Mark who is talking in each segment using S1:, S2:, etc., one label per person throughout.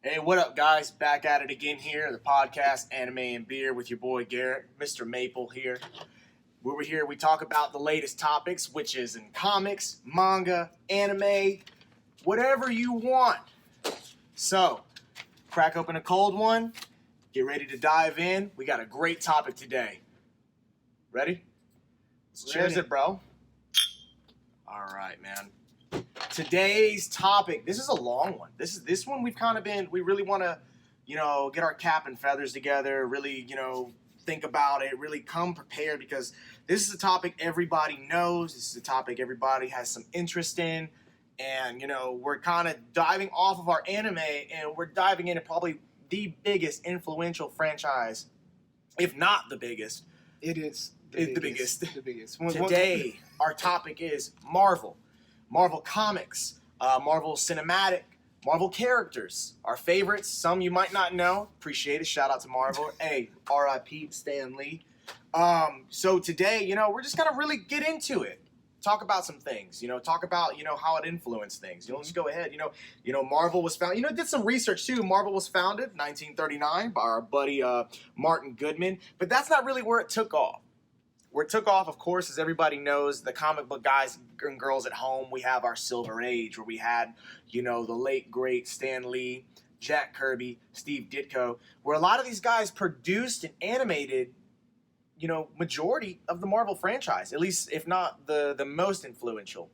S1: Hey, what up, guys? Back at it again here, the podcast Anime and Beer with your boy Garrett, Mr. Maple here. We're here, we talk about the latest topics, which is in comics, manga, anime, whatever you want. So, crack open a cold one, get ready to dive in. We got a great topic today. Ready? Cheers it, bro. All right, man. Today's topic, this is a long one. This one we really want to, get our cap and feathers together, really, think about it, really come prepared, because this is a topic everybody knows. This is a topic everybody has some interest in. And, we're kind of diving off of our anime, and we're diving into probably the biggest influential franchise, if not the biggest.
S2: It is
S1: the biggest.
S2: The biggest.
S1: Today, our topic is Marvel. Marvel Comics, Marvel Cinematic, Marvel characters, our favorites, some you might not know. Appreciate it. Shout out to Marvel. Hey, R.I.P. Stan Lee. So today, we're just going to really get into it. Talk about some things, talk about, how it influenced things. Let's go ahead. Marvel was founded, did some research too. Marvel was founded in 1939 by our buddy Martin Goodman, but that's not really where it took off. Where it took off, of course, as everybody knows, the comic book guys and girls at home, we have our Silver Age, where we had, the late, great Stan Lee, Jack Kirby, Steve Ditko, where a lot of these guys produced and animated, majority of the Marvel franchise, at least, if not the most influential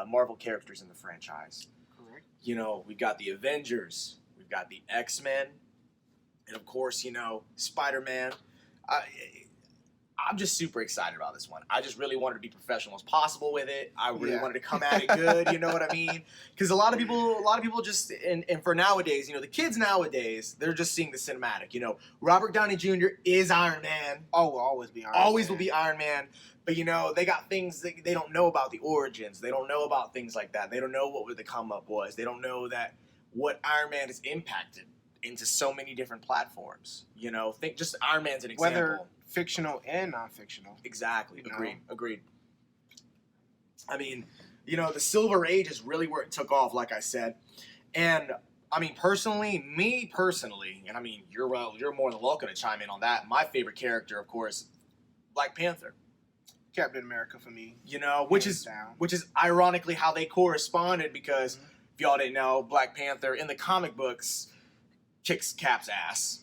S1: Marvel characters in the franchise.
S2: Correct.
S1: We've got the Avengers, we've got the X-Men, and of course, Spider-Man. I'm just super excited about this one. I just really wanted to be professional as possible with it. I really wanted to come at it good, you know what I mean? Because a lot of people just, and for nowadays, the kids nowadays, they're just seeing the cinematic. Robert Downey Jr. is Iron Man.
S2: Oh, will always be Iron Man.
S1: Always will be Iron Man. But, they got things that they don't know about the origins. They don't know about things like that. They don't know what the come up was. They don't know that what Iron Man has impacted into so many different platforms. Think just Iron Man's an example.
S2: Whether fictional and non-fictional.
S1: Exactly. Agreed. I mean, the Silver Age is really where it took off, like I said. And I mean, me personally, and I mean, you're more than welcome to chime in on that. My favorite character, of course, Black Panther.
S2: Captain America for me.
S1: Which is ironically how they corresponded, because if y'all didn't know, Black Panther in the comic books kicks Cap's ass.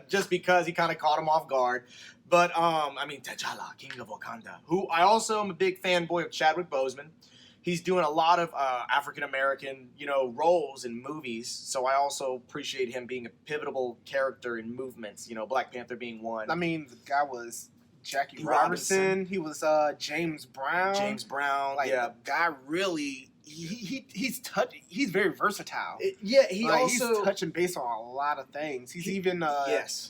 S1: Just because he kind of caught him off guard. But, T'Challa, King of Wakanda, who I also am a big fanboy of Chadwick Boseman. He's doing a lot of African-American, roles in movies. So I also appreciate him being a pivotal character in movements, Black Panther being one.
S2: I mean, the guy was Jackie Robinson. He was James Brown. The guy really... He's very versatile. He's touching base on a lot of things. He's even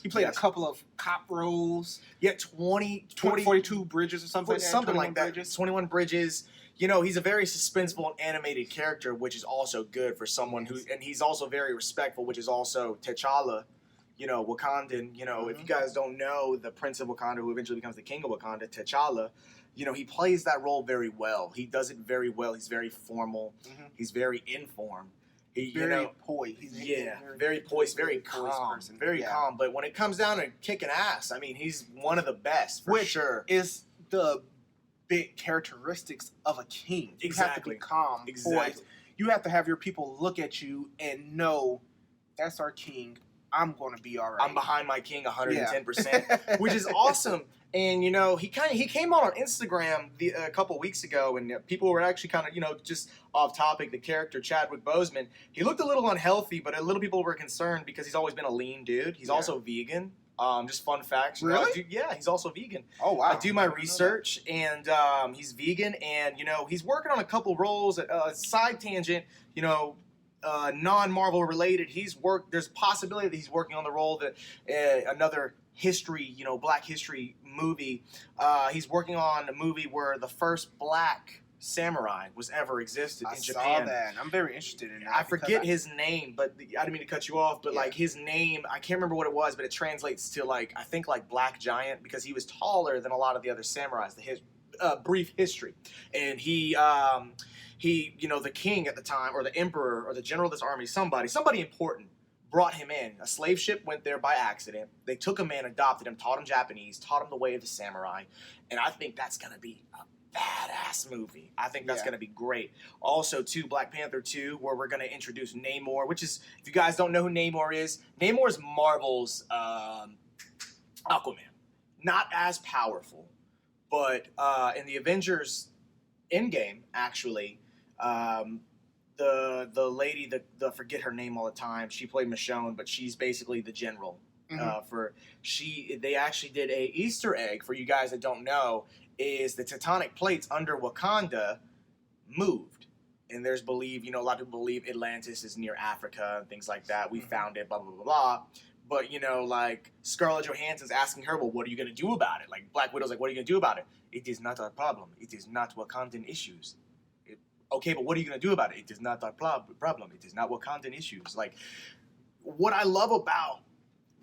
S2: he played a couple of cop roles.
S1: 42
S2: Bridges or something.
S1: Something like that. 21 Bridges. He's a very suspenseful and animated character, which is also good for someone and he's also very respectful, which is also T'Challa, Wakandan. If you guys don't know, the Prince of Wakanda, who eventually becomes the King of Wakanda, T'Challa, he plays that role very well. He does it very well. He's very formal. He's very informed.
S2: Very poised.
S1: Very poised, very calm. Very calm. But when it comes down to kicking ass, I mean, he's one of the best, for sure.
S2: Is the big characteristics of a king.
S1: Exactly.
S2: You have to be calm, poised. You have to have your people look at you and know, that's our king. I'm going to be all right.
S1: I'm behind my king 110%, which is awesome. And, he came on Instagram a couple weeks ago, and people were actually kind of, just off topic, the character Chadwick Boseman. He looked a little unhealthy, but a little people were concerned because he's always been a lean dude. He's also vegan. Just fun facts.
S2: Really?
S1: He's also vegan.
S2: Oh, wow.
S1: I do my research, and he's vegan, and, he's working on a couple roles, side tangent, non-Marvel related. There's a possibility that he's working on the role that another history, Black history movie. He's working on a movie where the first black samurai was ever existed in Japan.
S2: I saw that. I'm very interested in that.
S1: I forget his name, but I didn't mean to cut you off, but his name, I can't remember what it was, but it translates to I think Black Giant, because he was taller than a lot of the other samurais. His brief history. And he, the king at the time, or the emperor, or the general of this army, somebody important, brought him in. A slave ship went there by accident. They took him in, adopted him, taught him Japanese, taught him the way of the samurai. And I think that's going to be a badass movie. I think that's going to be great. Also, too, Black Panther 2, where we're going to introduce Namor, which is, if you guys don't know who Namor is Marvel's Aquaman. Not as powerful, but in the Avengers Endgame, actually, the lady, the forget her name all the time. She played Michonne, but she's basically the general. They actually did a Easter egg for you guys that don't know. Is the tectonic plates under Wakanda moved, and there's a lot of people believe Atlantis is near Africa and things like that. We found it, blah blah blah blah. But like Scarlett Johansson's asking her, well, what are you gonna do about it? Like Black Widow's like, what are you gonna do about it? It is not our problem. It is not Wakandan issues. Okay, but what are you going to do about it? It is not our problem. It is not Wakandan issues. Like, what I love about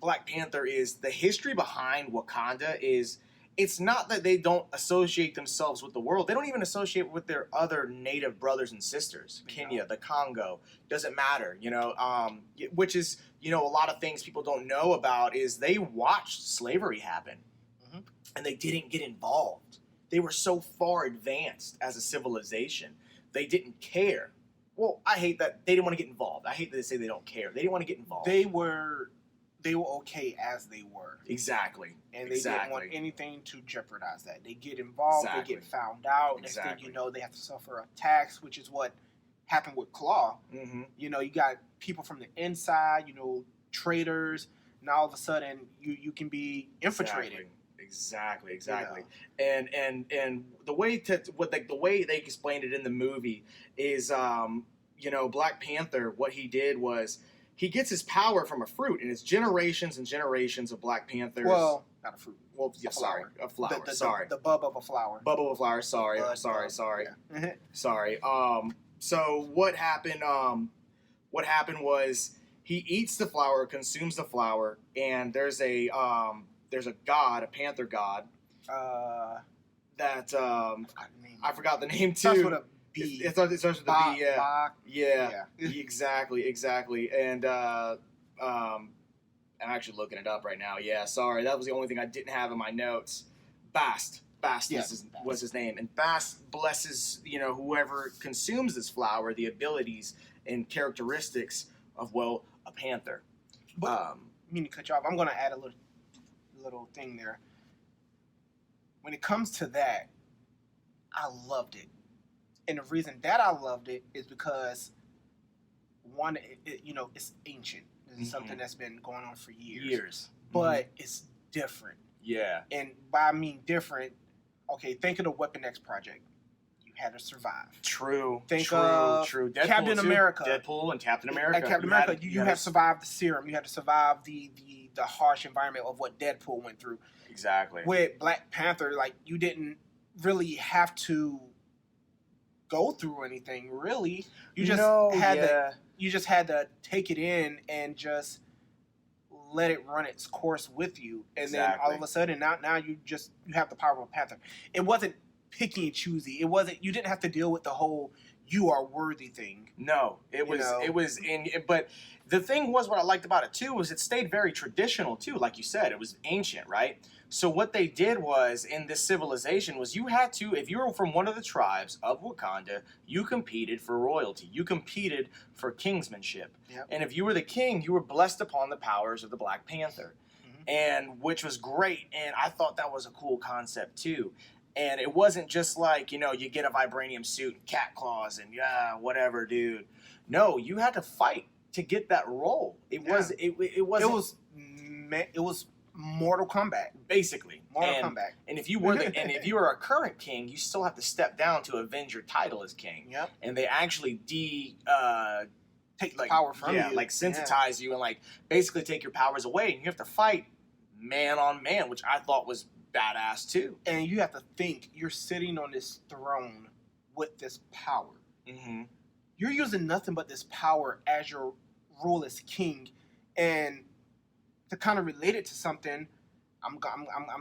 S1: Black Panther is the history behind Wakanda is, it's not that they don't associate themselves with the world. They don't even associate with their other native brothers and sisters. Kenya, the Congo, doesn't matter, which is, a lot of things people don't know about is they watched slavery happen and they didn't get involved. They were so far advanced as a civilization. They didn't care. Well, I hate that they didn't want to get involved. I hate that they say they don't care. They didn't want to get involved.
S2: They were okay as they were.
S1: Exactly.
S2: And they didn't want anything to jeopardize that. They get involved, they get found out. Next thing you know, they have to suffer a tax, which is what happened with Claw. You got people from the inside, traitors, and all of a sudden you can be infiltrated.
S1: Exactly. And the way the way they explained it in the movie is, Black Panther, what he did was he gets his power from a fruit, and it's generations and generations of Black Panthers.
S2: Well, not a fruit.
S1: Well, yeah,
S2: a
S1: flower.
S2: The bub of a flower.
S1: Bub of a flower. Sorry.
S2: Yeah.
S1: Sorry. So what happened? What happened was he eats the flower, consumes the flower, and there's a god, a panther god, that I forgot the name too.
S2: Starts with a B.
S1: It starts with a B. Yeah. Exactly. And I'm actually looking it up right now. Yeah, sorry, that was the only thing I didn't have in my notes. Bast was his name, and Bast blesses whoever consumes this flower the abilities and characteristics of a panther.
S2: But I mean to cut you off. I'm going to add a little thing there. When it comes to that, I loved it, and the reason that I loved it is because one, it's ancient. This is something that's been going on for years. But it's different.
S1: Yeah.
S2: And by I mean different, okay, think of the Weapon X project. You had to survive.
S1: True.
S2: Think of
S1: Deadpool
S2: Captain America.
S1: Deadpool and Captain America.
S2: Captain America, you had to survive the serum. You had to survive the harsh environment of what Deadpool went through.
S1: Exactly.
S2: With Black Panther, you didn't really have to go through anything, really. You just had to take it in and just let it run its course with you, and then all of a sudden now you have the power of a panther. It wasn't picky and choosy. It wasn't. You didn't have to deal with the whole "you are worthy" thing.
S1: No, it was but the thing was, what I liked about it too was it stayed very traditional too. Like you said, it was ancient, right? So what they did was, in this civilization, was you had to, if you were from one of the tribes of Wakanda, you competed for royalty. You competed for kingsmanship.
S2: Yep.
S1: And if you were the king, you were blessed upon the powers of the Black Panther. And which was great. And I thought that was a cool concept too. And it wasn't just like, you get a vibranium suit and cat claws and whatever, dude. No, you had to fight to get that role. It was Mortal Kombat,
S2: basically. Mortal Kombat.
S1: And if you were if you were a current king, you still have to step down to avenge your title as king.
S2: Yep.
S1: And they actually
S2: take the power from you.
S1: Yeah, sensitize you and basically take your powers away, and you have to fight man on man, which I thought was badass too.
S2: And you have to think you're sitting on this throne with this power. You're using nothing but this power as your role as king, and to kind of relate it to something, I'm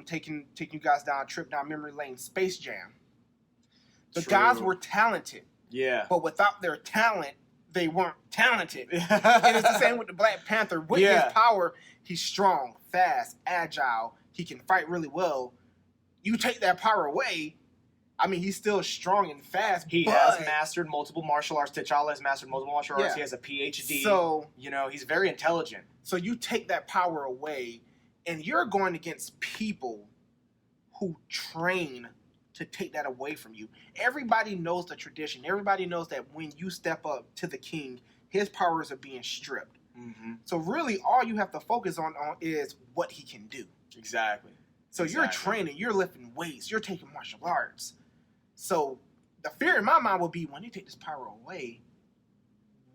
S2: taking you guys down a trip down memory lane. Space Jam. The guys were talented.
S1: Yeah.
S2: But without their talent, they weren't talented. And it's the same with the Black Panther. With his power, he's strong, fast, agile. He can fight really well. You take that power away, I mean, he's still strong and fast.
S1: He has mastered multiple martial arts. T'Challa has mastered multiple martial arts. He has a PhD.
S2: So,
S1: he's very intelligent.
S2: So you take that power away, and you're going against people who train to take that away from you. Everybody knows the tradition. Everybody knows that when you step up to the king, his powers are being stripped. Mm-hmm. So really, all you have to focus on is what he can do.
S1: Exactly.
S2: So you're training, you're lifting weights, you're taking martial arts. So the fear in my mind would be, when they take this power away,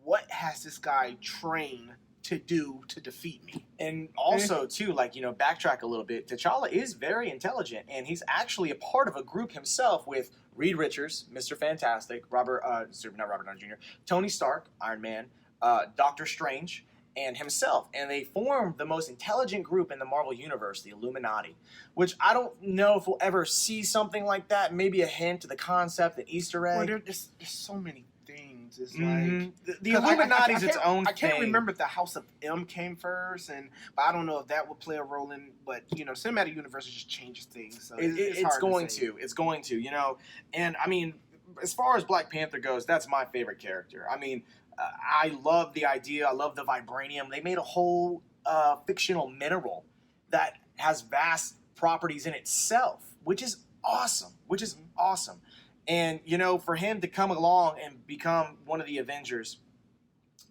S2: what has this guy trained to do to defeat me?
S1: And also, too, backtrack a little bit, T'Challa is very intelligent, and he's actually a part of a group himself with Reed Richards, Mr. Fantastic, not Robert Downey Jr., Tony Stark, Iron Man, Doctor Strange, and himself. And they formed the most intelligent group in the Marvel Universe, the Illuminati, which I don't know if we'll ever see something like that, maybe a hint to the concept, an Easter egg.
S2: Well, there's so many things. It's like
S1: the Illuminati is its own thing.
S2: I can't remember if the House of M came first, but I don't know if that would play a role in. But the cinematic universe just changes things. So
S1: it's going to. And I mean, as far as Black Panther goes, that's my favorite character. I mean, I love the idea. I love the vibranium. They made a whole fictional mineral that has vast properties in itself, which is awesome. And, for him to come along and become one of the Avengers,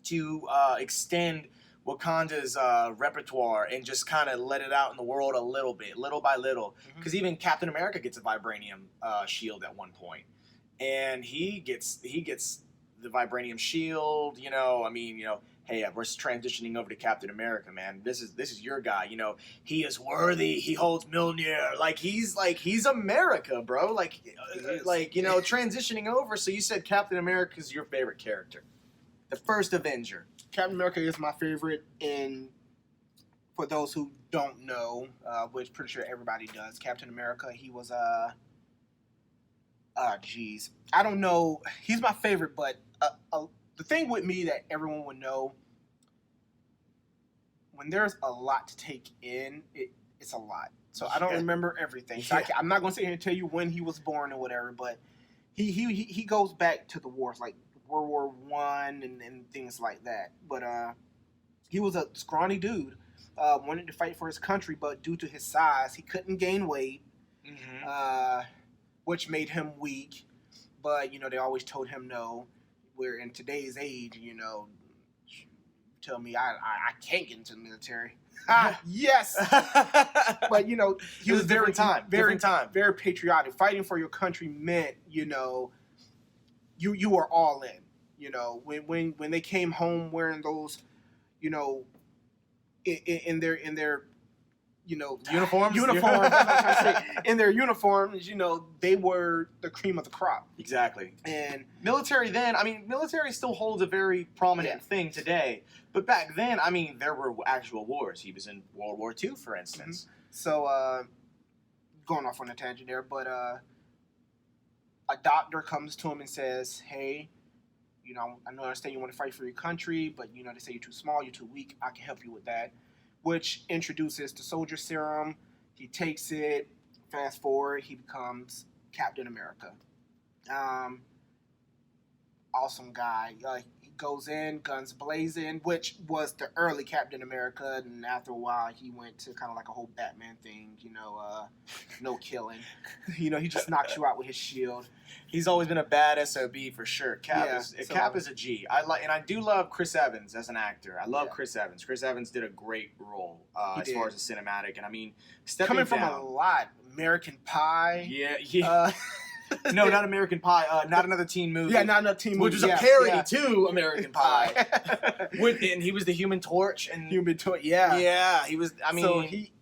S1: to extend Wakanda's repertoire and just kind of let it out in the world a little bit, little by little. Because even Captain America gets a vibranium shield at one point. And he gets the vibranium shield, hey, we're transitioning over to Captain America, man. This is your guy, he is worthy. He holds Mjolnir. He's America, bro. Transitioning over. So you said Captain America is your favorite character, the first Avenger.
S2: Captain America is my favorite, and for those who don't know, which pretty sure everybody does, Captain America, he was I don't know. He's my favorite, but the thing with me that everyone would know, when there's a lot to take in, it's a lot. So I don't remember everything. So I'm not going to sit here and tell you when he was born or whatever, but he goes back to the wars, like World War I and things like that. But he was a scrawny dude, wanted to fight for his country, but due to his size, he couldn't gain weight. Mm-hmm. Which made him weak, but they always told him no. We're in today's age, tell me I can't get into the military. Yes, but he was very very patriotic. Fighting for your country meant you were all in. When they came home wearing those, in their
S1: uniforms.
S2: That's what I'm trying to say. In their uniforms, they were the cream of the crop.
S1: Exactly.
S2: And
S1: military still holds a very prominent thing today. But back then, there were actual wars. He was in World War II, for instance.
S2: Mm-hmm. So, going off on a tangent there, but a doctor comes to him and says, hey, I understand you want to fight for your country, but, they say you're too small, you're too weak. I can help you with that. Which introduces the soldier serum. He takes it. Fast forward, he becomes Captain America. Awesome guy. He goes in, guns blazing, which was the early Captain America. And after a while, he went to kind of like a whole Batman thing. No killing. He just knocks you out with his shield.
S1: He's always been a bad SOB for sure. Cap is a G. I do love Chris Evans as an actor. I love Chris Evans. Chris Evans did a great role as far as the cinematic. And
S2: coming from a lot, American Pie.
S1: Yeah. No, not American Pie. Not Another Teen Movie.
S2: Yeah, not Another Teen Movie.
S1: Which was a parody to American Pie. And he was the Human Torch.
S2: Human Torch. Yeah.
S1: Yeah, he was.
S2: So he,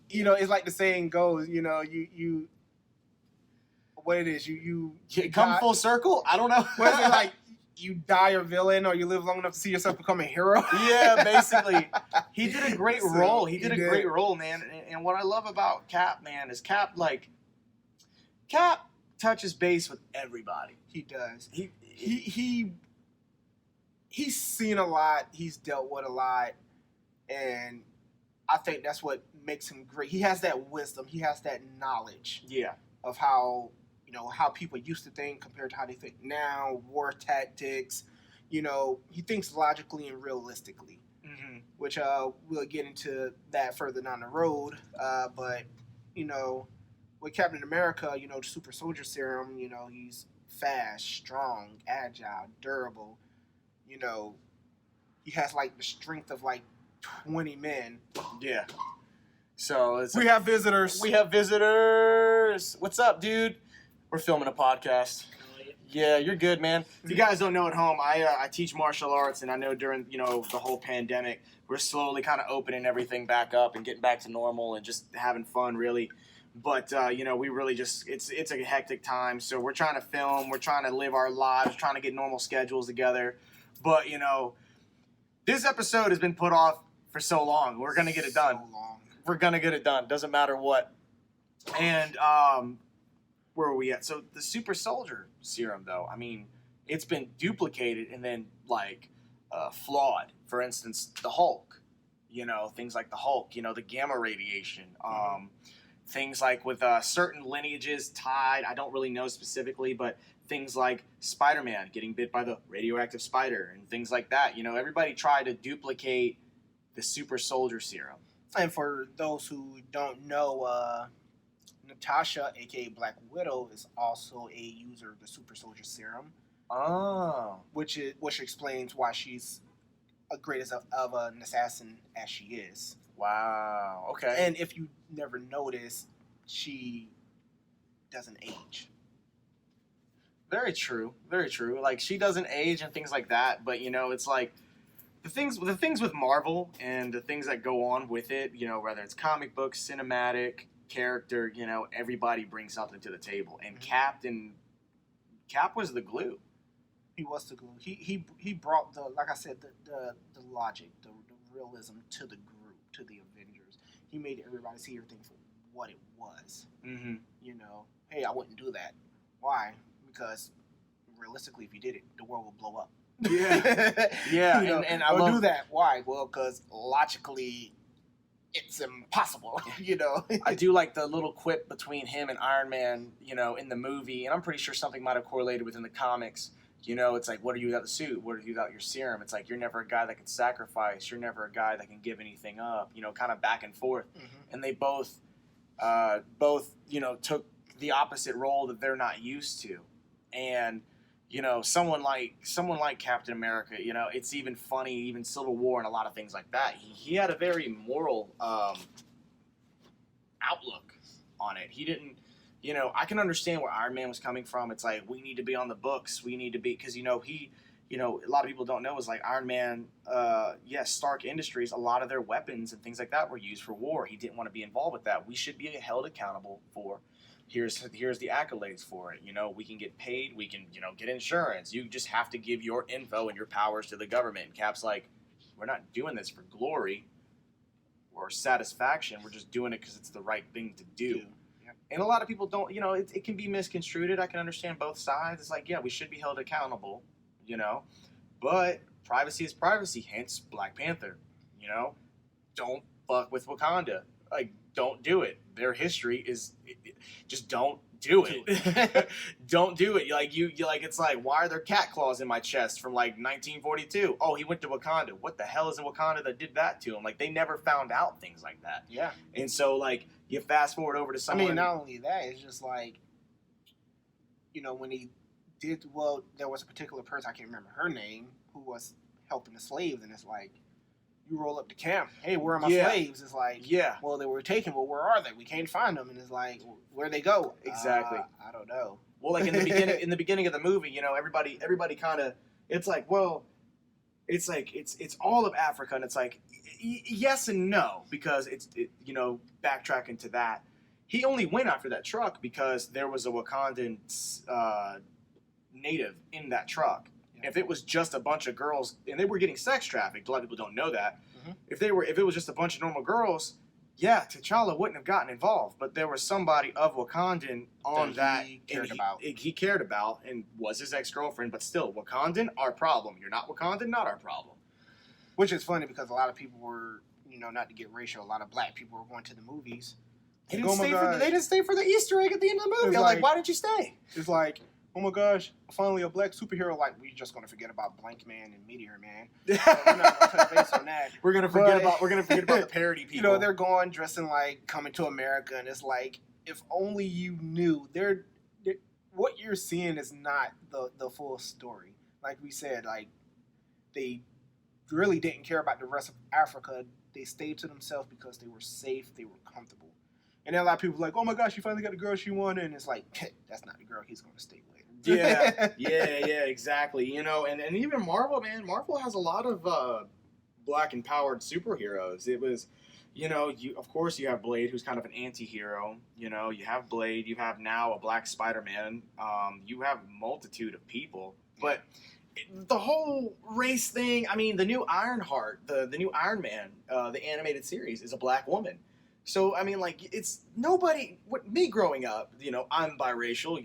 S2: it's like the saying goes. You. What it is, you
S1: come full circle. I don't know.
S2: What is it like? You die a villain, or you live long enough to see yourself become a hero.
S1: Yeah, basically. He did a great role. He did a great role, man. And what I love about Cap, man, is Cap touches base with everybody.
S2: He does. he's seen a lot. He's dealt with a lot, and I think that's what makes him great. He has that wisdom. He has that knowledge.
S1: Yeah.
S2: Of how how people used to think compared to how they think now. War tactics. He thinks logically and realistically.
S1: Mm-hmm.
S2: Which we'll get into that further down the road. But with Captain America, the super soldier serum, he's fast, strong, agile, durable. He has like the strength of like 20 men.
S1: Yeah. So
S2: we have visitors.
S1: What's up, dude? We're filming a podcast. Yeah, you're good, man. If you guys don't know at home, I teach martial arts, and I know during the whole pandemic, we're slowly kind of opening everything back up and getting back to normal and just having fun, really. But we really just it's a hectic time, so we're trying to film, we're trying to live our lives, trying to get normal schedules together. But this episode has been put off for so long. We're gonna get it done.
S2: So long.
S1: We're gonna get it done. Doesn't matter what. And where are we at? So the super soldier serum, though, I mean, it's been duplicated and then flawed. For instance, the Hulk. Things like the Hulk. The gamma radiation. Things like with certain lineages tied. I don't really know specifically, but things like Spider-Man getting bit by the radioactive spider and things like that. Everybody tried to duplicate the super soldier serum.
S2: And for those who don't know, Natasha, aka Black Widow, is also a user of the super soldier serum.
S1: Oh.
S2: Which explains why she's as great of an assassin as she is.
S1: Wow. Okay.
S2: And if you never noticed, she doesn't age.
S1: Very true. Very true. Like, she doesn't age and things like that, but it's like the things with Marvel and the things that go on with it, whether it's comic books, cinematic, character, everybody brings something to the table. And Cap was the glue.
S2: He was the glue. He brought the logic, the realism to the group, to the Avengers. He made everybody see everything for what it was.
S1: Mm-hmm.
S2: Hey, I wouldn't do that. Why? Because realistically, if you did it, the world would blow up.
S1: Yeah. Yeah.
S2: And I do that. Why? Well, because logically, it's impossible.
S1: I do like the little quip between him and Iron Man, in the movie, and I'm pretty sure something might have correlated within the comics. It's like, what are you without the suit? What are you without your serum? It's like, you're never a guy that can sacrifice. You're never a guy that can give anything up, kind of back and forth. Mm-hmm. And they both took the opposite role that they're not used to. And, someone like Captain America, it's even funny, even Civil War and a lot of things like that. He had a very moral outlook on it. He didn't, I can understand where Iron Man was coming from. It's like, we need to be on the books. We need to be, because, he, a lot of people don't know is like Iron Man, Stark Industries, a lot of their weapons and things like that were used for war. He didn't want to be involved with that. We should be held accountable for, here's the accolades for it. We can get paid. We can, get insurance. You just have to give your info and your powers to the government. And Cap's like, we're not doing this for glory or satisfaction. We're just doing it because it's the right thing to do. And a lot of people don't, it can be misconstrued. I can understand both sides. It's like, yeah, we should be held accountable, but privacy is privacy, hence Black Panther, don't fuck with Wakanda. Like, don't do it. Their history is, just don't do it. Don't do it. It's like, why are there cat claws in my chest from 1942? Oh, he went to Wakanda. What the hell is in Wakanda that did that to him? Like, they never found out things like that.
S2: Yeah.
S1: And so, you fast forward over to someone.
S2: I mean, not only that, it's just like, when he did, there was a particular person, I can't remember her name, who was helping the slaves, and it's like, you roll up to camp. Hey, where are my slaves? It's like, well, they were taken. Well, where are they? We can't find them. And it's like, where'd they go?
S1: Exactly.
S2: I don't know.
S1: Well, in the beginning of the movie, everybody kind of, it's like, well, it's like it's all of Africa, and it's like yes and no, because backtracking to that, he only went after that truck because there was a Wakandan native in that truck. If it was just a bunch of girls, and they were getting sex trafficked, a lot of people don't know that. Mm-hmm. If it was just a bunch of normal girls, yeah, T'Challa wouldn't have gotten involved, but there was somebody of Wakandan on that
S2: he cared about
S1: and was his ex-girlfriend, but still, Wakandan, our problem. You're not Wakandan, not our problem.
S2: Which is funny because a lot of people were, not to get racial, a lot of black people were going to the movies.
S1: They didn't stay for the Easter egg at the end of the movie. I'm like, why didn't you stay?
S2: It's like, oh my gosh, finally a black superhero. Like, we're just gonna forget about Blank Man and Meteor Man. We're not gonna touch base on that.
S1: We're gonna forget about the parody people.
S2: They're going dressing like Coming to America, and it's like, if only you knew. What you're seeing is not the full story. Like we said, like they really didn't care about the rest of Africa. They stayed to themselves because they were safe, they were comfortable. And then a lot of people were like, oh my gosh, she finally got the girl she wanted. And it's like, that's not the girl he's going to stay with.
S1: Yeah, exactly. And even Marvel, man, Marvel has a lot of black empowered superheroes. It was, of course you have Blade, who's kind of an anti-hero. You have Blade, you have now a black Spider-Man. You have a multitude of people. But the whole race thing, I mean, the new Ironheart, the new Iron Man, the animated series, is a black woman. So, I mean, like, it's nobody, me growing up, I'm biracial,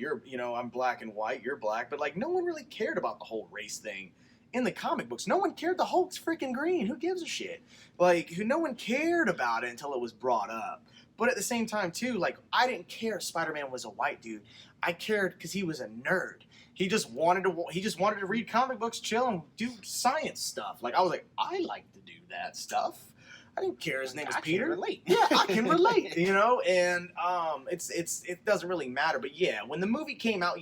S1: I'm black and white, you're black, but, like, no one really cared about the whole race thing in the comic books. No one cared the Hulk's freaking green. Who gives a shit? Like, no one cared about it until it was brought up. But at the same time, too, like, I didn't care Spider-Man was a white dude. I cared because he was a nerd. He just wanted to read comic books, chill, and do science stuff. Like, I was like, I like to do that stuff. I didn't care his name was Peter.
S2: Can relate.
S1: Yeah, I can relate, and it doesn't really matter. But yeah, when the movie came out,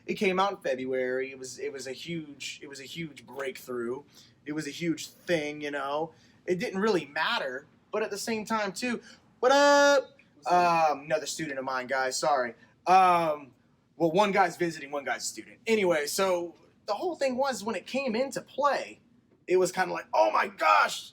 S1: it came out in February. It was a huge breakthrough. It was a huge thing, It didn't really matter, but at the same time too. What up? Another student of mine, guys. Sorry. Well, one guy's visiting, one guy's a student. Anyway, so the whole thing was when it came into play, it was kind of like, oh my gosh.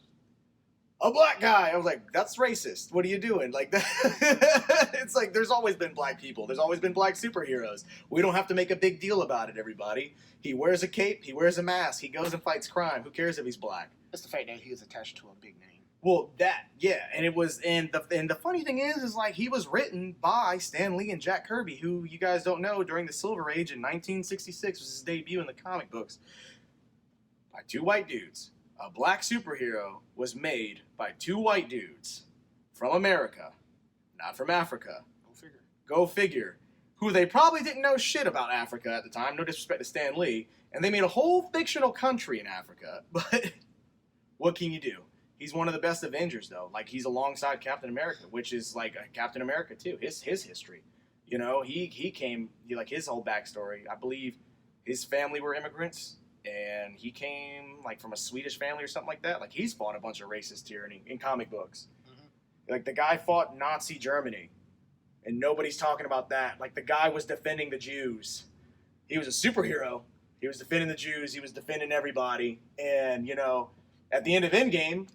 S1: A black guy. I was like, that's racist. What are you doing? Like, it's like, there's always been black people. There's always been black superheroes. We don't have to make a big deal about it, everybody. He wears a cape. He wears a mask. He goes and fights crime. Who cares if he's black?
S2: It's the fact that he was attached to a big name.
S1: Well, and it was, and the funny thing is like, he was written by Stan Lee and Jack Kirby, who you guys don't know, during the Silver Age in 1966 was his debut in the comic books, by two white dudes. A black superhero was made by two white dudes from America, not from Africa. Go figure. Who they probably didn't know shit about Africa at the time, no disrespect to Stan Lee, and they made a whole fictional country in Africa. But what can you do? He's one of the best Avengers, though. Like, he's alongside Captain America, which is like Captain America, too. His history. He came, like, his whole backstory. I believe his family were immigrants. And he came, like, from a Swedish family or something like that. Like, he's fought a bunch of racist tyranny in comic books. Mm-hmm. Like, the guy fought Nazi Germany. And nobody's talking about that. Like, the guy was defending the Jews. He was a superhero. He was defending the Jews. He was defending everybody. And, at the end of Endgame,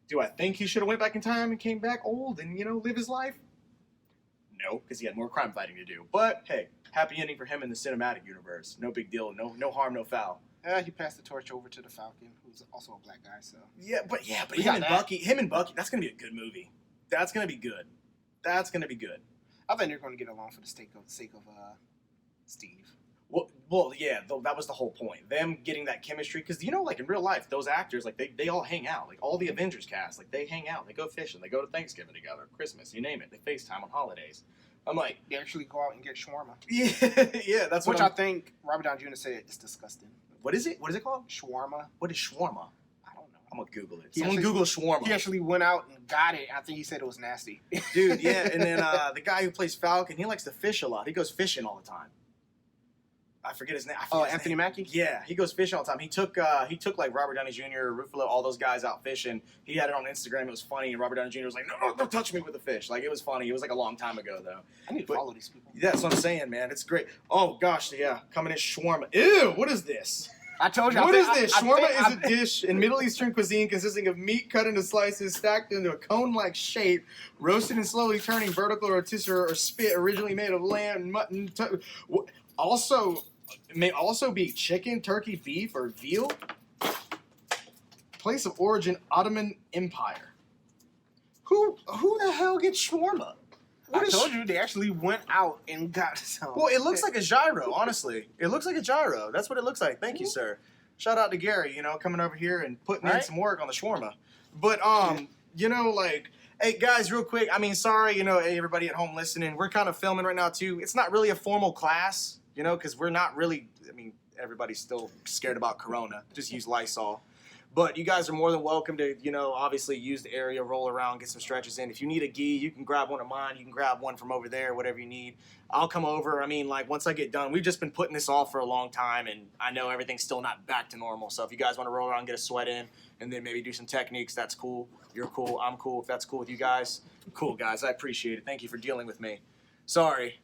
S1: do I think he should have went back in time and came back old and, live his life? No, because he had more crime fighting to do. But, hey, happy ending for him in the cinematic universe. No big deal. No harm, no foul.
S2: He passed the torch over to the Falcon, who's also a black guy. So
S1: but him and Bucky, that's gonna be a good movie. That's gonna be good. I
S2: think they're gonna get along for the sake of Steve.
S1: Well, yeah, that was the whole point. Them getting that chemistry, because like in real life, those actors, like they all hang out. Like all the Avengers cast, like they hang out. They go fishing. They go to Thanksgiving together, Christmas, you name it. They FaceTime on holidays. I'm like,
S2: they actually go out and get shawarma.
S1: Yeah, that's
S2: which I think Robert Downey Jr. said it's disgusting.
S1: What is it? What is it called?
S2: Shawarma.
S1: What is shawarma?
S2: I don't know.
S1: I'm gonna Google it. Someone Google shawarma.
S2: He actually went out and got it. I think he said it was nasty.
S1: Dude, yeah. And then the guy who plays Falcon, he likes to fish a lot. He goes fishing all the time. I forget his name.
S2: Anthony Mackie?
S1: Yeah, he goes fishing all the time. He took like Robert Downey Jr., Ruffalo, all those guys out fishing. He had it on Instagram. It was funny. And Robert Downey Jr. was like, no, don't touch me with the fish. Like, it was funny. It was like a long time ago, though.
S2: I need to follow these people.
S1: Yeah, that's what I'm saying, man. It's great. Oh, gosh, yeah. Coming in shawarma. Ew, what is this?
S2: I told you.
S1: What is this? Shawarma is a dish in Middle Eastern cuisine consisting of meat cut into slices, stacked into a cone-like shape, roasted and slowly turning vertical rotisserie or spit, originally made of lamb, mutton, may also be chicken, turkey, beef, or veal. Place of origin, Ottoman Empire. Who the hell gets shawarma?
S2: I told you they actually went out and got some.
S1: Well, it looks like a gyro, honestly. It looks like a gyro. That's what it looks like. Thank you, sir. Shout out to Gary, coming over here and putting in some work on the shawarma. But, hey, guys, real quick. I mean, sorry, hey, everybody at home listening. We're kind of filming right now, too. It's not really a formal class, because we're not really, everybody's still scared about Corona. Just use Lysol. But you guys are more than welcome to, obviously use the area, roll around, get some stretches in. If you need a gi, you can grab one of mine. You can grab one from over there, whatever you need. I'll come over. Once I get done, we've just been putting this off for a long time, and I know everything's still not back to normal. So if you guys want to roll around, get a sweat in, and then maybe do some techniques, that's cool. You're cool. I'm cool. If that's cool with you guys, cool, guys. I appreciate it. Thank you for dealing with me. Sorry.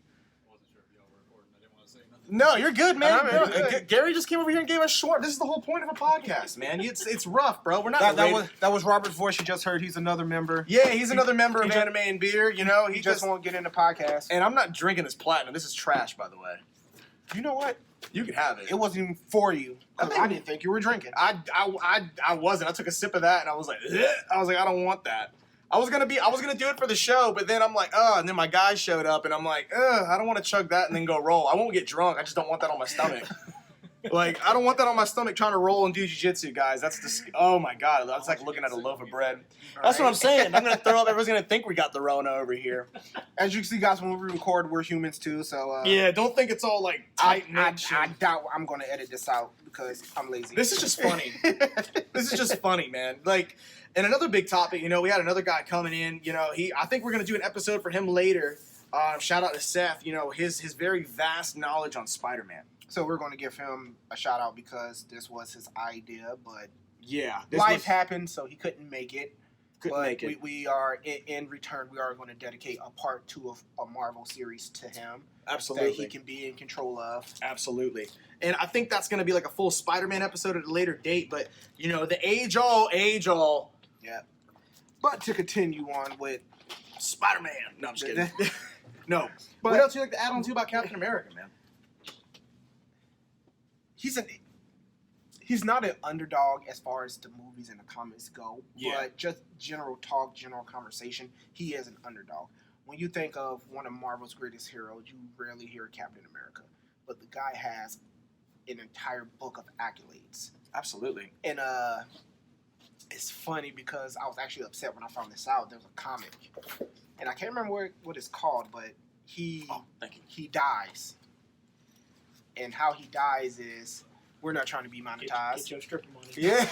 S1: No, you're good, man. Good. Gary just came over here and gave us short. This is the whole point of a podcast, man. It's rough, bro. We're not.
S2: That was Robert's voice you just heard. He's another member.
S1: Yeah, he's another member of Anime and Beer.
S2: He just won't get into podcasts.
S1: And I'm not drinking this platinum. This is trash, by the way.
S2: You know what?
S1: You can have it.
S2: It wasn't even for you. I didn't think you were drinking.
S1: I wasn't. I took a sip of that and I was like, ugh. I was like, I don't want that. I was gonna do it for the show, but then I'm like, and then my guy showed up, and I'm like, I don't want to chug that and then go roll. I won't get drunk. I just don't want that on my stomach. I don't want that on my stomach trying to roll and do jiu-jitsu, guys. That's oh my god, that's like looking at a loaf of bread. That's what I'm saying. I'm gonna throw up. Everyone's gonna think we got the Rona over here.
S2: As you can see, guys, when we record, we're humans too. So
S1: yeah, don't think it's all like tight.
S2: I doubt I'm gonna edit this out because I'm lazy.
S1: This is just funny. This is just funny, man. And another big topic, we had another guy coming in. I think we're gonna do an episode for him later. Shout out to Seth. His very vast knowledge on Spider-Man.
S2: So we're going to give him a shout out because this was his idea, but
S1: yeah,
S2: life happened, so he couldn't make it. We are in return. We are going to dedicate a part 2 of a Marvel series to him.
S1: Absolutely,
S2: that he can be in control of.
S1: Absolutely, and I think that's going to be like a full Spider-Man episode at a later date. But the age all.
S2: Yeah. But to continue on with
S1: Spider-Man. No, I'm just kidding. No. But what else do you like to add on to about Captain America, man?
S2: He's not an underdog as far as the movies and the comics go.
S1: Yeah.
S2: But just general talk, general conversation, he is an underdog. When you think of one of Marvel's greatest heroes, you rarely hear Captain America. But the guy has an entire book of accolades.
S1: Absolutely.
S2: And it's funny because I was actually upset when I found this out. There's a comic, and I can't remember what it's called, but he dies. And how he dies is, we're not trying to be monetized.
S3: Get your stripper money.
S2: Yeah.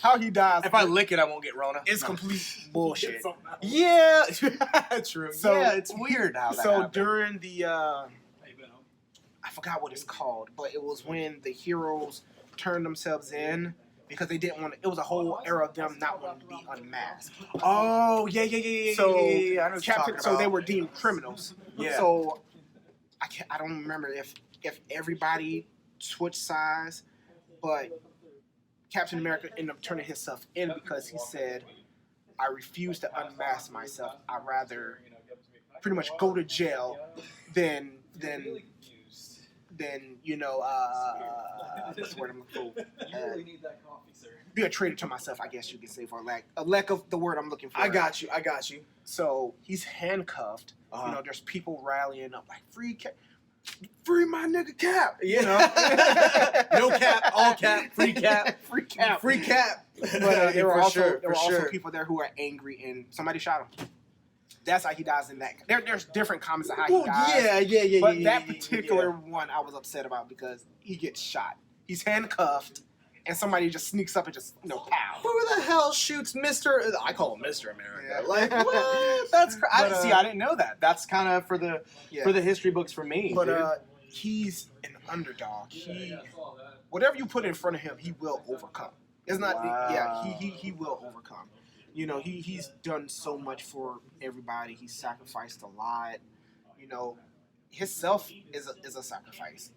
S2: How he dies.
S1: If I lick it, I won't get Rona.
S2: It's complete bullshit.
S1: Yeah. True.
S2: So,
S1: yeah, it's weird how that happened.
S2: During the, I forgot what it's called, but it was when the heroes turned themselves in because they didn't want to, it was a whole era of them not wanting to be unmasked.
S1: Oh, yeah.
S2: So,
S1: I know what you're talking
S2: so
S1: about.
S2: they were deemed criminals.
S1: Yeah.
S2: So, I don't remember if everybody switched sides, but Captain America ended up turning himself in because he said, I refuse to unmask myself. I'd rather pretty much go to jail than what's the word I'm looking for? Be a traitor to myself, I guess you could say, for a lack of the word I'm looking for.
S1: I got you.
S2: So he's handcuffed. There's people rallying up like, free my nigga Cap.
S1: No cap, all cap, free cap.
S2: Free Cap. But there were also people there who were angry and somebody shot him. That's how he dies in that. There's different comments on how he dies.
S1: Yeah.
S2: But that particular one I was upset about because he gets shot. He's handcuffed and somebody just sneaks up and just, pow.
S1: Who the hell shoots Mr. I call him Mr. America.
S2: Yeah.
S1: Like, what? That's I didn't know that. That's kind of for the history books for me.
S2: But he's an underdog. Whatever you put in front of him, he will overcome. It's not.
S1: Wow.
S2: Yeah, he will overcome. He's done so much for everybody. He's sacrificed a lot. His self is a sacrifice.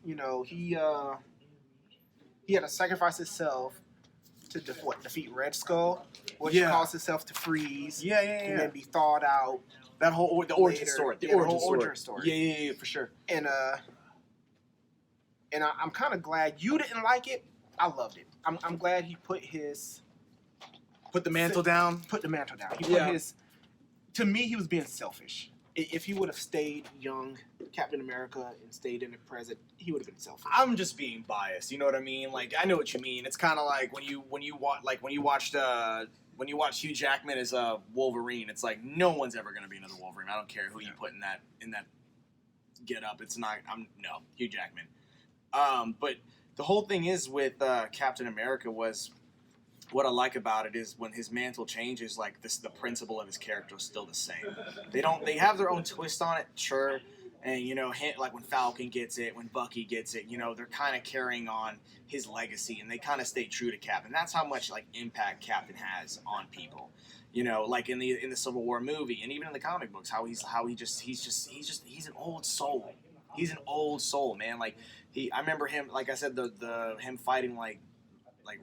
S2: He had to sacrifice himself to defeat Red Skull, which caused himself to freeze.
S1: Yeah.
S2: And then be thawed out.
S1: That whole origin story. The origin story. Yeah, for sure.
S2: And I'm kind of glad you didn't like it. I loved it. I'm glad he put his
S1: Put the mantle down.
S2: Put the mantle down. He put his. To me, he was being selfish. If he would have stayed young, Captain America, and stayed in the present, he would have been selfish.
S1: I'm just being biased. You know what I mean? Like, I know what you mean. It's kind of like when you watched Hugh Jackman as Wolverine. It's like no one's ever gonna be another Wolverine. I don't care who you put in that get up. It's not. No Hugh Jackman. But the whole thing is with Captain America was. What I like about it is when his mantle changes, like the principle of his character is still the same. They have their own twist on it, sure. And like when Falcon gets it, when Bucky gets it, they're kind of carrying on his legacy, and they kind of stay true to Cap, and that's how much like impact Captain has on people. Like in the Civil War movie, and even in the comic books, he's an old soul. He's an old soul, man. Like I remember him, like I said, him fighting like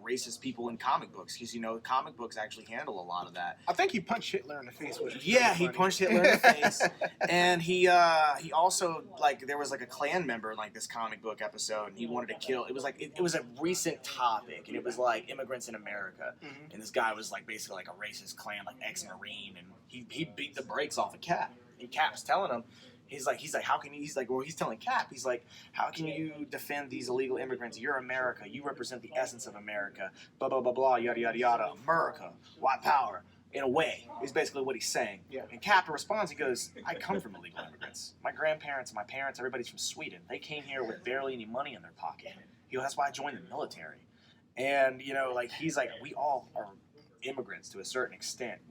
S1: racist people in comic books, because comic books actually handle a lot of that.
S2: I think he punched Hitler in the face with it.
S1: Yeah, he punched Hitler in the face, and he also like there was like a Klan member in like this comic book episode, and he wanted to kill. It was like it was a recent topic, and it was like immigrants in America, and this guy was like basically like a racist Klan, like ex-Marine, and he beat the brakes off of Cap, and Cap's telling him. He's like, how can you? He's like, well, he's telling Cap, he's like, how can you defend these illegal immigrants? You're America. You represent the essence of America. Blah, blah, blah, blah, yada, yada, yada. America, white power. In a way, is basically what he's saying.
S2: Yeah.
S1: And Cap responds, he goes, I come from illegal immigrants. My grandparents and my parents, everybody's from Sweden. They came here with barely any money in their pocket. That's why I joined the military. And, like, he's like, we all are immigrants to a certain extent.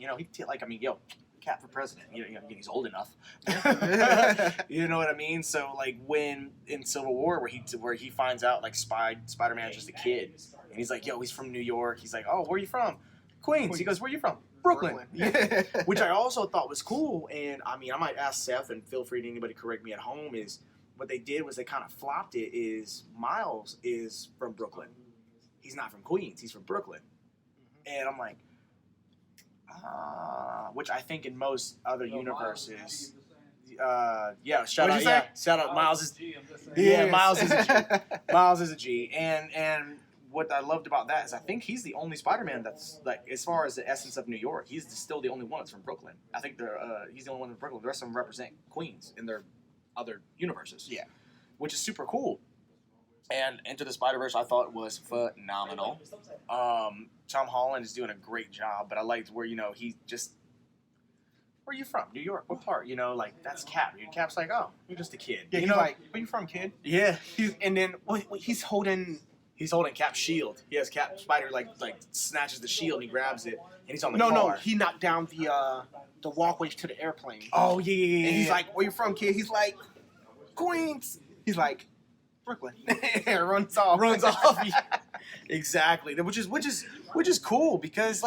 S1: Cap for president. He's old enough. You know what I mean? So like when in Civil War where he finds out like Spider-Man's just a kid, and he's like, he's from New York. He's like, oh, where are you from? Queens. He goes, where are you from? Brooklyn. Yeah. Which I also thought was cool. And I might ask Seth, and feel free to anybody correct me at home, is what they did was they kind of flopped it. Is Miles is from Brooklyn. He's not from Queens. He's from Brooklyn. And I'm like. Which I think in most other universes, shout out, Miles is, Miles is a G. Miles is a G, and what I loved about that is I think he's the only Spider-Man that's like, as far as the essence of New York, he's still the only one that's from Brooklyn. I think he's the only one from Brooklyn. The rest of them represent Queens in their other universes.
S2: Yeah, which
S1: is super cool. And Into the Spider-Verse I thought was phenomenal. Tom Holland is doing a great job, but I liked where, he just... Where are you from? New York? What part? Like, that's Cap. Cap's like, oh, you're just a kid.
S2: Yeah, he's like, where you from, kid?
S1: Yeah.
S2: And then he's holding...
S1: He's holding Cap's shield. He has Spider, like snatches the shield, and he grabs it, and he's on the car.
S2: No, he knocked down the walkway to the airplane.
S1: Oh, yeah.
S2: And he's like, where you from, kid? He's like, Queens. He's like... Brooklyn. runs off.
S1: Yeah. Exactly. Which is cool because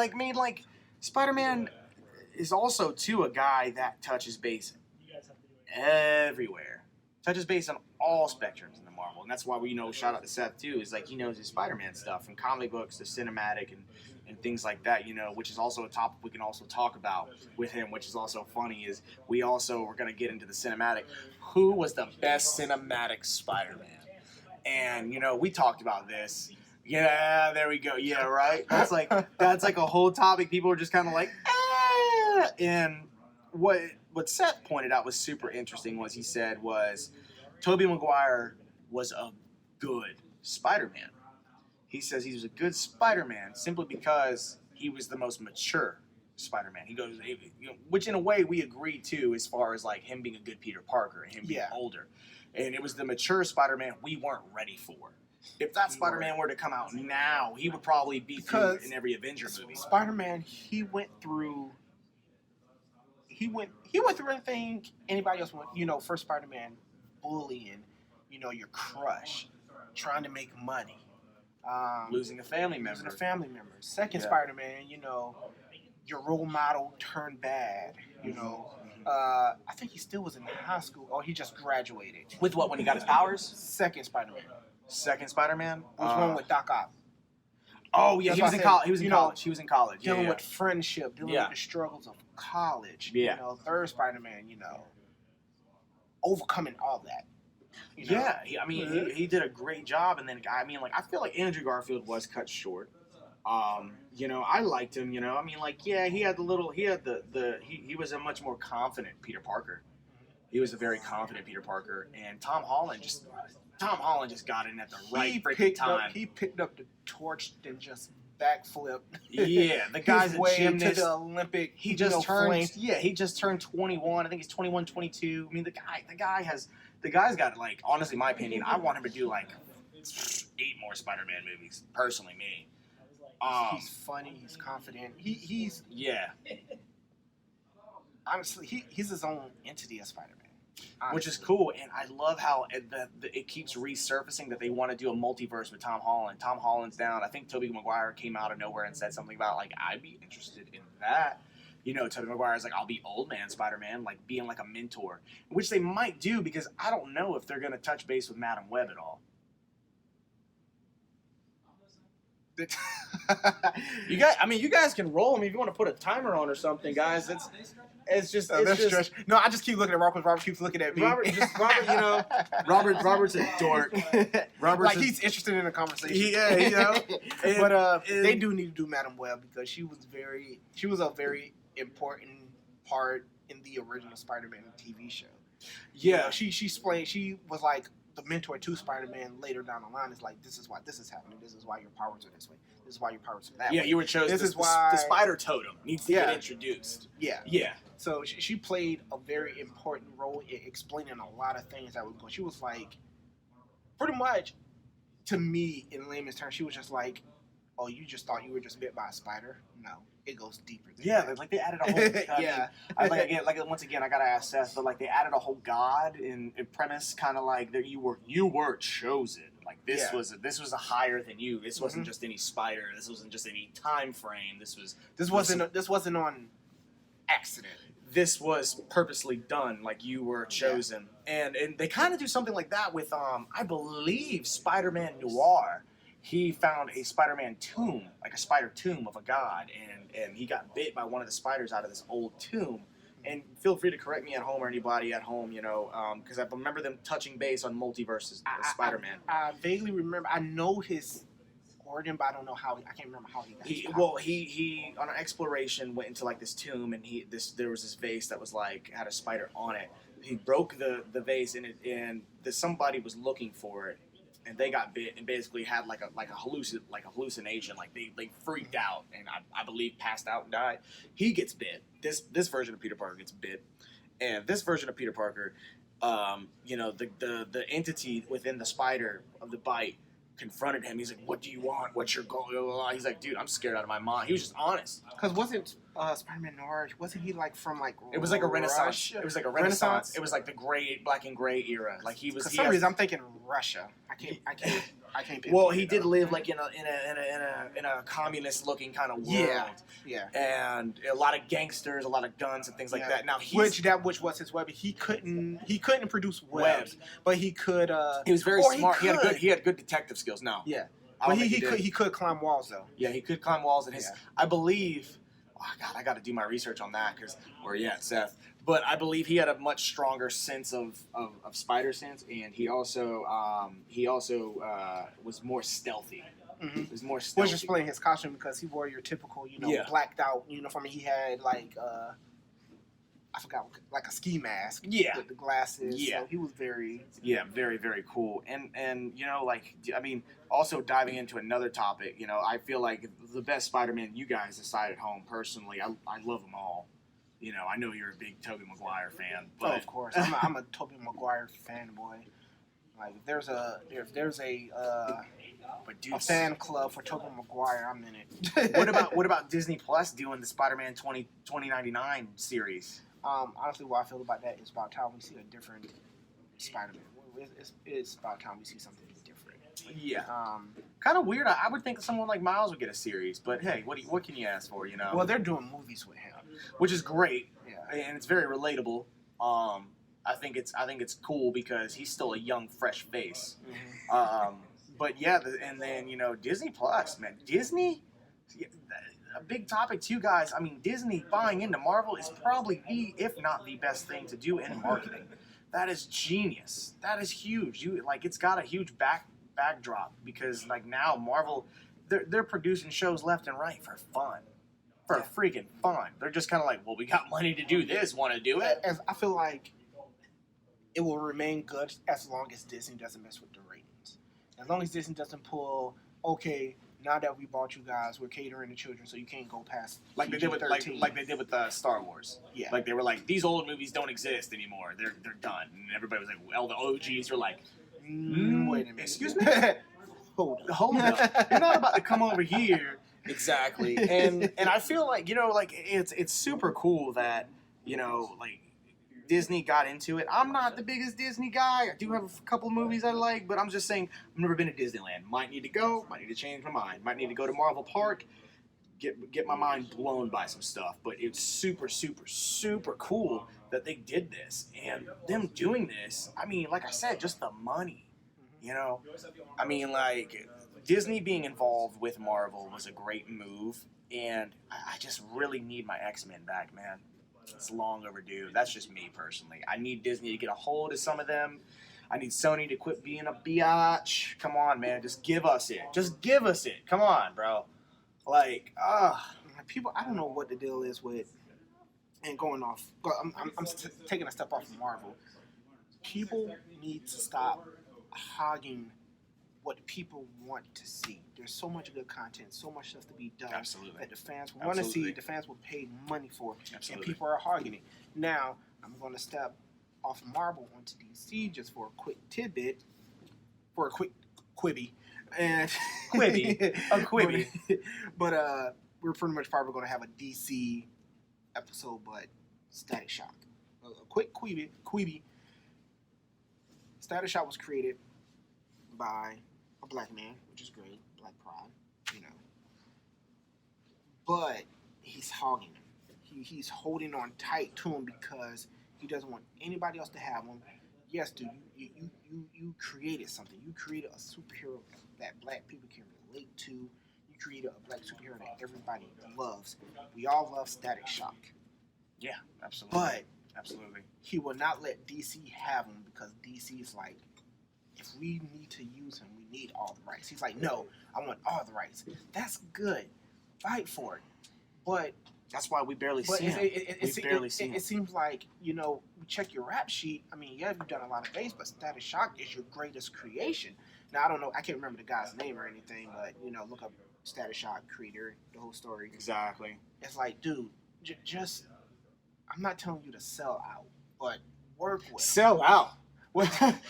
S1: Spider-Man is also too a guy that touches base everywhere. Touches base on all spectrums in the Marvel, and that's why we shout out to Seth too. Is like he knows his Spider-Man stuff from comic books to cinematic and things like that. Which is also a topic we can also talk about with him. Which is also funny is we're gonna get into the cinematic. Who was the best cinematic Spider-Man? And we talked about this. Yeah, there we go. Yeah, right. That's like a whole topic. People are just kind of like, ah. And what Seth pointed out was super interesting. Was he said was Tobey Maguire was a good Spider-Man. He says he was a good Spider-Man simply because he was the most mature Spider-Man. He goes, which in a way we agree too, as far as like him being a good Peter Parker and him being older. And it was the mature Spider-Man we weren't ready for. If that Spider-Man were to come out now, he would probably be through in every Avenger movie.
S2: Spider-Man, he went through everything anybody else went. First Spider-Man, bullying, your crush, trying to make money,
S1: losing a family member.
S2: Second Spider-Man, your role model turned bad. I think he still was in high school, or he just graduated.
S1: With what, when he got his powers?
S2: Second Spider-Man.
S1: Second Spider-Man?
S2: Was one with Doc Ock.
S1: Oh, yeah, he was in college.
S2: Dealing with friendship, dealing with the struggles of college.
S1: Yeah.
S2: Third Spider-Man, overcoming all that.
S1: Yeah, he did a great job. And then, I feel like Andrew Garfield was cut short. You know, I liked him. You know, I mean, like, yeah, he was a much more confident Peter Parker. He was a very confident Peter Parker, and Tom Holland just got in at the right freaking time.
S2: He picked up the torch and just backflipped.
S1: Yeah, the guy's a gymnast.
S2: To the Olympic.
S1: He just turned 21. I think he's 21, 22. I mean, the guy's got, like, honestly, my opinion, I want him to do like 8 more Spider-Man movies. Personally, me.
S2: He's funny. He's confident. He's
S1: yeah.
S2: Honestly, he's his own entity as Spider-Man. Honestly.
S1: Which is cool, and I love how it keeps resurfacing that they want to do a multiverse with Tom Holland. Tom Holland's down. I think Tobey Maguire came out of nowhere and said something about, like, I'd be interested in that. You know, Tobey Maguire's like, I'll be old man Spider-Man, like being like a mentor, which they might do because I don't know if they're going to touch base with Madam Web at all. You guys can roll them if you want to put a timer on or something, guys. It's just.
S2: No, I just keep looking at Robert because Robert keeps looking at me.
S1: Robert's a dork.
S2: Like he's interested in the conversation.
S1: Yeah, you know.
S2: But they do need to do Madam Web because she was a very important part in the original Spider-Man TV show.
S1: Yeah,
S2: she was like the mentor to Spider-Man later down the line. Is like, this is why this is happening. This is why your powers are this way. This is why your powers are that way.
S1: Yeah, you were chosen.
S2: This is why
S1: the spider totem needs to get introduced.
S2: Yeah.
S1: Yeah.
S2: So she played a very important role in explaining a lot of things that was going. She was like, pretty much, to me, in layman's terms, she was just like, oh, you just thought you were just bit by a spider? No, it goes deeper than that.
S1: Like they added a whole once again I gotta ask Seth, but like they added a whole god in premise, kind of like that you were chosen. Like this was a higher than you. This wasn't just any spider. This wasn't just any time frame. This
S2: wasn't on accident.
S1: This was purposely done. Like you were chosen, and they kind of do something like that with I believe Spider-Man Noir. He found a Spider-Man tomb, like a spider tomb of a god, and he got bit by one of the spiders out of this old tomb. And feel free to correct me at home or anybody at home, you know, because I remember them touching base on multiverses of Spider-Man.
S2: I vaguely remember. I know his origin, but I don't know how. I can't remember how he got his powers.
S1: Well, he on an exploration went into like this tomb, and there was this vase that was like had a spider on it. He broke the vase, and somebody was looking for it. And they got bit and basically had like a hallucination. Like they freaked out and I believe passed out and died. He gets bit. This version of Peter Parker gets bit, and this version of Peter Parker, you know, the entity within the spider of the bite confronted him. He's like, "What do you want? What's your goal?" He's like, "Dude, I'm scared out of my mind." He was just honest.
S2: Because wasn't Spider-Man Noir? Wasn't he like from like?
S1: It was like a Renaissance.
S2: Russia?
S1: It was like a Renaissance. It was like the black and gray era. Like he was.
S2: For some reason, I'm thinking Russia. I can't.
S1: Well, he did live like in a communist looking kind of world.
S2: Yeah.
S1: And a lot of gangsters, a lot of guns and things like that. Now
S2: which was his web. He couldn't produce webs, but he could.
S1: He was very smart. He had good detective skills. No.
S2: Yeah. But he could climb walls though.
S1: Yeah, he could climb walls, and I believe. Oh God, I got to do my research on that because where you at, Seth? But I believe he had a much stronger sense of spider sense, and he also was more stealthy.
S2: Mm-hmm.
S1: He was more stealthy.
S2: Was just playing his costume because he wore your typical, blacked out uniform. And he had like I forgot, like a ski mask.
S1: Yeah.
S2: With the glasses.
S1: Yeah.
S2: So he was very.
S1: Yeah, very, very cool. And you know, like, I mean, also diving into another topic, you know, I feel like the best Spider-Man you guys decide at home, personally, I love them all. You know, I know you're a big Tobey Maguire fan. But
S2: of course. I'm a Tobey Maguire fanboy. Like, if there's a fan club for Tobey Maguire, I'm in it.
S1: What about Disney Plus doing the Spider-Man 2099 series?
S2: Honestly, what I feel about that is about time we see a different Spider-Man. It's about time we see something different.
S1: Yeah. Kind of weird. I would think someone like Miles would get a series, but hey, what can you ask for? You know.
S2: Well, they're doing movies with him,
S1: which is great.
S2: Yeah.
S1: And it's very relatable. I think it's cool because he's still a young, fresh face.
S2: Mm-hmm.
S1: But yeah, and then you know Disney Plus, man, Disney. A big topic too, guys. I mean, Disney buying into Marvel is probably if not the best thing to do in marketing. That is genius. That is huge. It's got a huge backdrop because like now Marvel, they're producing shows left and right for fun. For freaking fun. They're just kind of like, well, we got money to do this. Want to do it?
S2: As I feel like it will remain good as long as Disney doesn't mess with the ratings. As long as Disney doesn't pull, okay, now that we bought you guys, we're catering to children, so you can't go past
S1: like they did with like they did with Star Wars.
S2: Yeah,
S1: like they were like, these old movies don't exist anymore. They're done. And everybody was like, well, the OGs are like,
S2: wait a minute,
S1: excuse me, hold up, you're not about to come over here. Exactly, and I feel like like it's super cool that like Disney got into it. I'm not the biggest Disney guy. I do have a couple movies I like, but I'm just saying I've never been to Disneyland. Might need to go. Might need to change my mind. Might need to go to Marvel Park. Get my mind blown by some stuff. But it's super super super cool that they did this, and them doing this. I mean, like I said, just the money. I mean, like. Disney being involved with Marvel was a great move, and I just really need my X-Men back, man. It's long overdue. That's just me personally. I need Disney to get a hold of some of them. I need Sony to quit being a biatch. Come on, man. Just give us it. Just give us it. Come on, bro. Like,
S2: people, I don't know what the deal is with, and going off, I'm taking a step off from Marvel. People need to stop hogging what people want to see. There's so much good content, so much stuff to be done.
S1: Absolutely.
S2: That the fans want to see, the fans will pay money for.
S1: Absolutely.
S2: And people are hogging it. Now, I'm going to step off Marvel onto DC just for a quick tidbit, for a quick quibby. And
S1: a quibby.
S2: But we're pretty much probably going to have a DC episode, but Static Shock. A quick quibby. Static Shock was created by a black man, which is great, black pride, But he's hogging him. He's holding on tight to him because he doesn't want anybody else to have him. Yes, dude, you created something. You created a superhero that black people can relate to. You created a black superhero that everybody loves. We all love Static Shock.
S1: Yeah, absolutely.
S2: But
S1: absolutely,
S2: he will not let DC have him because DC is like, if we need to use him, we need all the rights. He's like, no, I want all the rights. That's good. Fight for it. But
S1: that's why we barely see him.
S2: It seems like, we check your rap sheet. I mean, yeah, you've done a lot of bass, but Static Shock is your greatest creation. Now, I don't know. I can't remember the guy's name or anything, but, look up Static Shock, creator, the whole story.
S1: Exactly.
S2: It's like, dude, just, I'm not telling you to sell out, but work with him.
S1: Sell out.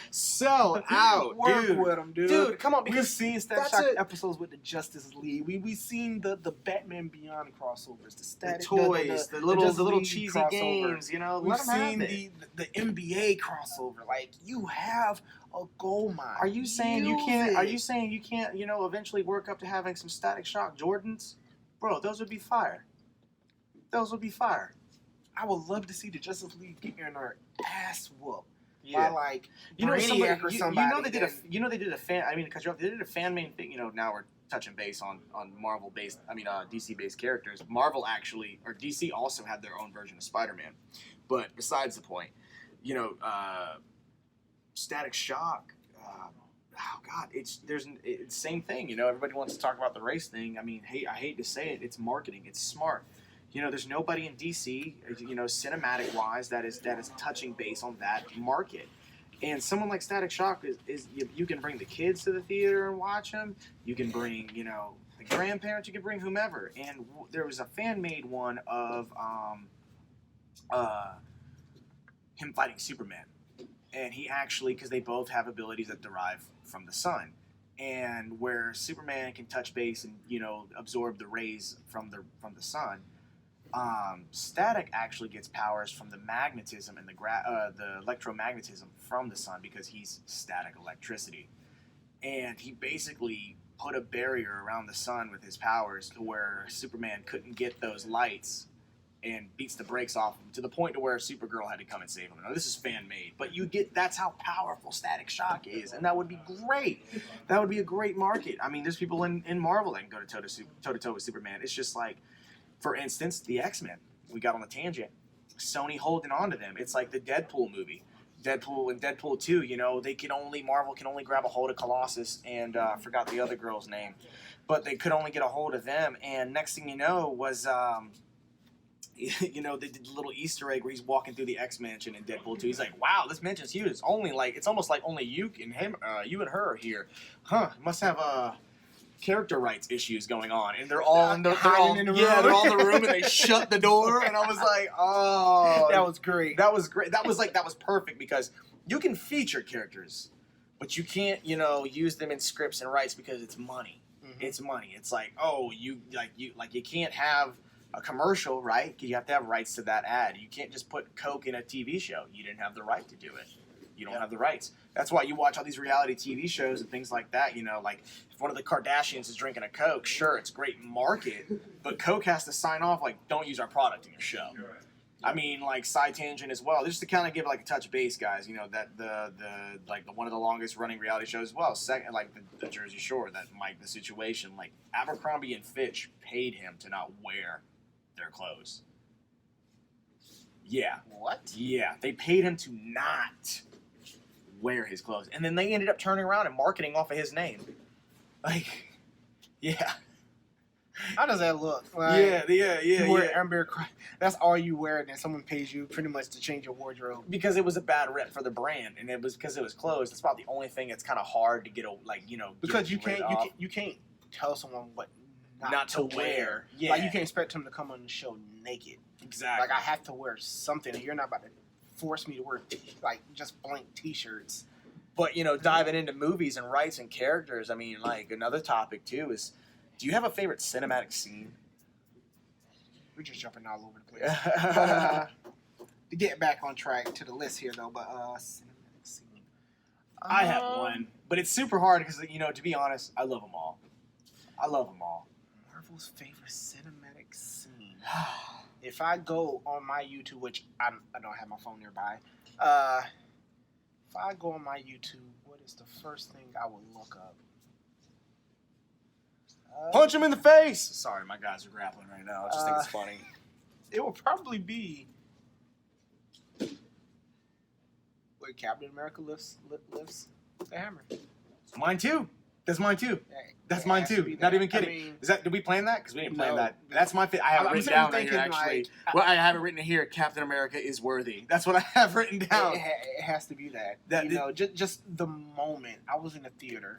S1: Sell out,
S2: Work
S1: dude.
S2: with them, dude.
S1: Dude, come on.
S2: We've seen Static Shock episodes with the Justice League. We've seen the Batman Beyond crossovers, the
S1: toys, the little cheesy games.
S2: We've seen the NBA crossover. Like, you have a gold mine.
S1: Are you saying you can't? Are you saying you can't? Eventually work up to having some Static Shock Jordans, bro? Those would be fire. Those would be fire.
S2: I would love to see the Justice League getting our ass whooped.
S1: Yeah,
S2: by like
S1: Brainiac
S2: or somebody.
S1: They did a fan. I mean, because they did a fan main thing. Now we're touching base on Marvel based. DC based characters. Marvel actually, or DC also had their own version of Spider-Man. But besides the point, Static Shock. Oh God, it's the same thing. Everybody wants to talk about the race thing. I mean, I hate to say it. It's marketing. It's smart. There's nobody in DC, cinematic-wise, that is touching base on that market. And someone like Static Shock is you can bring the kids to the theater and watch them. You can bring, the grandparents. You can bring whomever. And there was a fan-made one of him fighting Superman. And he actually, because they both have abilities that derive from the sun. And where Superman can touch base and, absorb the rays from the sun, Static actually gets powers from the magnetism and the electromagnetism from the sun because he's static electricity. And he basically put a barrier around the sun with his powers to where Superman couldn't get those lights and beats the brakes off him to the point to where Supergirl had to come and save him. Now, this is fan-made, but that's how powerful Static Shock is, and that would be great. That would be a great market. I mean, there's people in Marvel that can go toe-to-toe with Superman. It's just like, for instance, the X-Men. We got on the tangent. Sony holding on to them. It's like the Deadpool movie. Deadpool and Deadpool 2, Marvel can only grab a hold of Colossus and I forgot the other girl's name. but they could only get a hold of them. And next thing you know was, you know, they did the little Easter egg where he's walking through the X Mansion in Deadpool 2. He's like, wow, this mansion's huge. It's almost like only you and her are here. Huh, must have, character rights issues going on, and they're all in the room, and they shut the door, and I was like, oh,
S2: that was great.
S1: That was perfect, because you can feature characters, but you can't, you know, use them in scripts and rights because it's money. Mm-hmm. It's money. It's like, oh, you can't have a commercial, right? Because you have to have rights to that ad. You can't just put Coke in a TV show. You didn't have the right to do it. You don't have the rights. That's why you watch all these reality TV shows and things like that. You know, like if one of the Kardashians is drinking a Coke, sure, it's great market, but Coke has to sign off like, don't use our product in your show. I mean, like Side Tangent as well. Just to kind of give like a touch base, guys. You know that the one of the longest running reality shows as well. Second, like the Jersey Shore, that Mike the Situation. Like Abercrombie and Fitch paid him to not wear their clothes. Yeah.
S2: What?
S1: Yeah, they paid him to not wear his clothes, and then they ended up turning around and marketing off of his name. Like, yeah.
S2: How does that look? Like,
S1: yeah.
S2: You wear that's all you wear, and then someone pays you pretty much to change your wardrobe.
S1: Because it was a bad rep for the brand, and it was because it was clothes. That's about the only thing that's kind of hard to get
S2: because you can't tell someone what not to wear.
S1: Yeah.
S2: Like you can't expect them to come on the show naked.
S1: Exactly.
S2: Like I have to wear something, and you're not about to force me to wear just blank T-shirts.
S1: But you know, diving into movies and rights and characters, I mean, like another topic too is, do you have a favorite cinematic scene?
S2: We're just jumping all over the place. To get back on track to the list here, though, but cinematic scene.
S1: I have one, but it's super hard because, you know, to be honest, I love them all.
S2: Marvel's favorite cinematic scene. If I go on my YouTube, which I don't have my phone nearby, if I go on my YouTube, what is the first thing I would look up?
S1: Punch him in the face! Sorry, my guys are grappling right now. I just think it's funny.
S2: It will probably be where Captain America lifts the hammer.
S1: Mine too. That's mine too. That's mine too. Not even kidding. I mean, did we plan that? Because we didn't plan that. That's my favorite. I have it written down right here, actually. I have it written here. Captain America is worthy. That's what I have written down.
S2: It has to be that. You know, just the moment I was in the theater,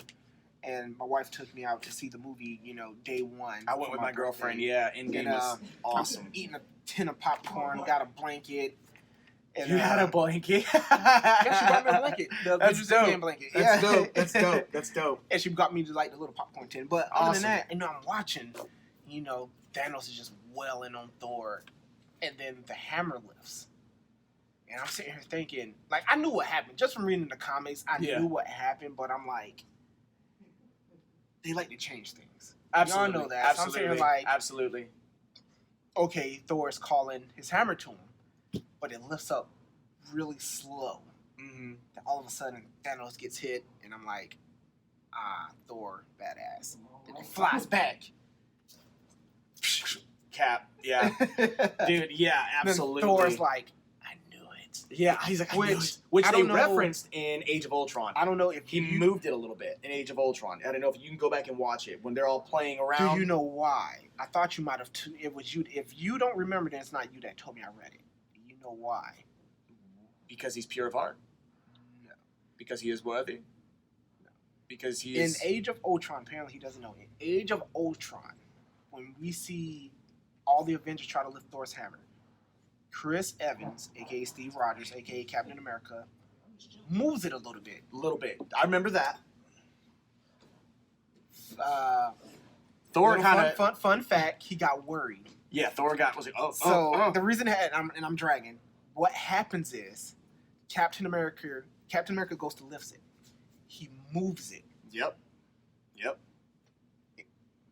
S2: and my wife took me out to see the movie. You know, day one.
S1: I went with my girlfriend. Yeah, Endgame was awesome.
S2: Eating a tin of popcorn, got a blanket.
S1: And, you had a blanket?
S2: Yeah, she got me a blanket.
S1: That's dope.
S2: Blanket.
S1: That's dope. That's dope.
S2: And she got me the little popcorn tin. But other than that, you know, I'm watching, you know, Thanos is just wailing on Thor, and then the hammer lifts. And I'm sitting here thinking, like, I knew what happened. Just from reading the comics, I knew what happened, but I'm like, they like to change things.
S1: Absolutely.
S2: Y'all know that.
S1: Absolutely.
S2: So I'm sitting here like,
S1: absolutely.
S2: Okay, Thor's calling his hammer to him. But it lifts up really slow.
S1: Mm-hmm.
S2: Then all of a sudden, Thanos gets hit, and I'm like, Thor, badass. Then it flies back.
S1: Cap, yeah. Dude, yeah, absolutely.
S2: Then Thor's like, I knew it.
S1: Yeah, he's like, which they referenced in Age of Ultron.
S2: I don't know if
S1: he moved it a little bit in Age of Ultron. I don't know if you can go back and watch it when they're all playing around.
S2: Do you know why? I thought you might have. It was you. If you don't remember, then it's not you that told me. I read it. Know why?
S1: Because he's pure of heart?
S2: No.
S1: Because he is worthy?
S2: No.
S1: Because he is...
S2: In Age of Ultron, apparently he doesn't know. In Age of Ultron, when we see all the Avengers try to lift Thor's hammer, Chris Evans, a.k.a. Steve Rogers, a.k.a. Captain America, moves it a little bit.
S1: A little bit. I remember that.
S2: Thor kind of... Fun fact, he got worried.
S1: Yeah, Thor was like,
S2: the reason I'm dragging, what happens is Captain America goes to lift it. He moves it.
S1: Yep.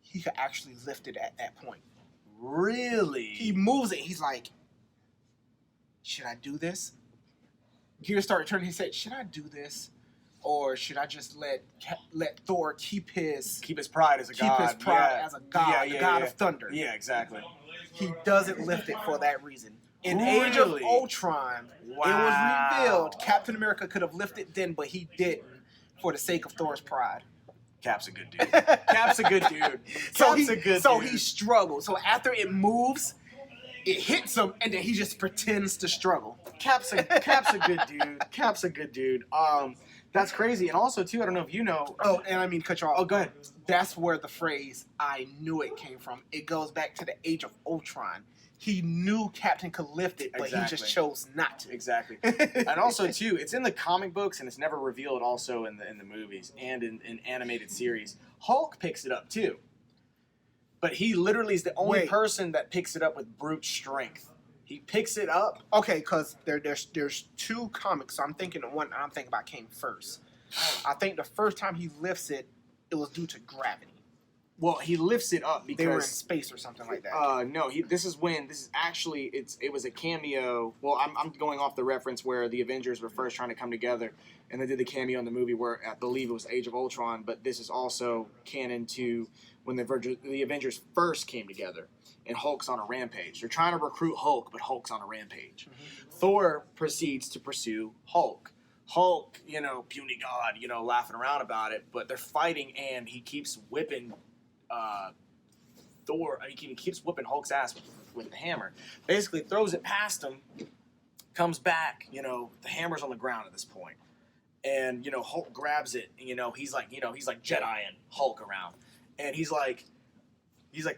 S2: He could actually lift it at that point.
S1: Really?
S2: He moves it. He's like, should I do this? Gears started turning. He said, should I do this? Or should I just let Thor keep his
S1: pride as a god?
S2: Keep his pride as a god, the god of thunder.
S1: Yeah, exactly.
S2: He doesn't lift it for that reason. In Age of Ultron, it was revealed Captain America could have lifted then, but he didn't for the sake of Thor's pride.
S1: Cap's a good dude. Cap's a good dude.
S2: He struggles. So after it moves, it hits him, and then he just pretends to struggle.
S1: Cap's a good dude. Cap's a good dude. That's crazy. And also, too, I don't know if you know.
S2: Oh, and I mean, cut you off.
S1: Oh, go ahead.
S2: That's where the phrase "I knew it" came from. It goes back to the Age of Ultron. He knew Captain could lift it, but he just chose not to.
S1: Exactly. And also, too, it's in the comic books, and it's never revealed also in the movies and in animated series. Hulk picks it up, too. But he literally is the only person that picks it up with brute strength. He picks it up.
S2: Okay, because there's two comics. So I'm thinking the one I'm thinking about came first. I think the first time he lifts it, it was due to gravity.
S1: Well, he lifts it up because
S2: they were in space or something like that.
S1: No, this is actually it was a cameo. Well, I'm going off the reference where the Avengers were first trying to come together, and they did the cameo in the movie where I believe it was Age of Ultron. But this is also canon to when the Avengers first came together, and Hulk's on a rampage. They're trying to recruit Hulk, but Hulk's on a rampage. Mm-hmm. Thor proceeds to pursue Hulk. Hulk, puny god, laughing around about it, but they're fighting, and he keeps whipping. Thor, he keeps whipping Hulk's ass with the hammer. Basically, throws it past him, comes back. The hammer's on the ground at this point, and Hulk grabs it. And, he's like Jediing Hulk around, and he's like,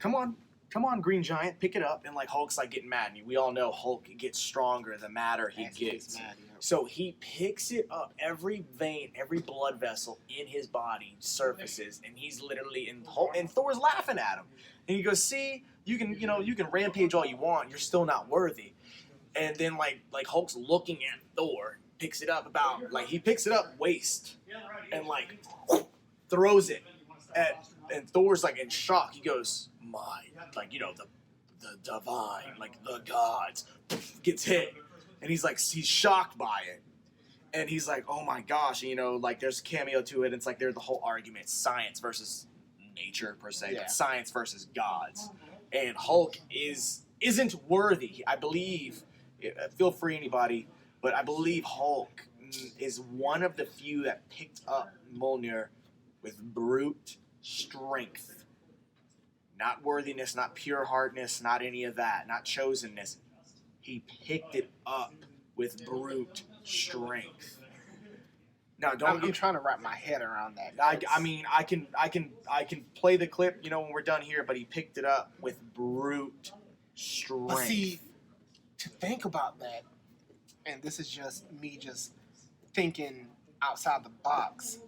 S1: come on, Green Giant, pick it up. And Hulk's getting mad. And we all know Hulk gets stronger the madder he gets. So he picks it up. Every vein, every blood vessel in his body surfaces, and he's literally and Thor's laughing at him. And he goes, "See, you can rampage all you want. You're still not worthy." And then Hulk's looking at Thor, picks it up he picks it up waist, and throws it at, and Thor's in shock. He goes, "My, the divine, the gods," gets hit. And he's shocked by it. And he's like, oh my gosh, there's a cameo to it. And it's there's the whole argument, science versus nature per se, but science versus gods. And Hulk isn't worthy. I believe, feel free anybody, but I believe Hulk is one of the few that picked up Mjolnir with brute strength. Not worthiness, not pure heartness, not any of that, not chosenness. He picked it up with brute strength. Now,
S2: I'm trying to wrap my head around that.
S1: I can play the clip, when we're done here. But he picked it up with brute strength.
S2: But see, to think about that, and this is just me thinking outside the box.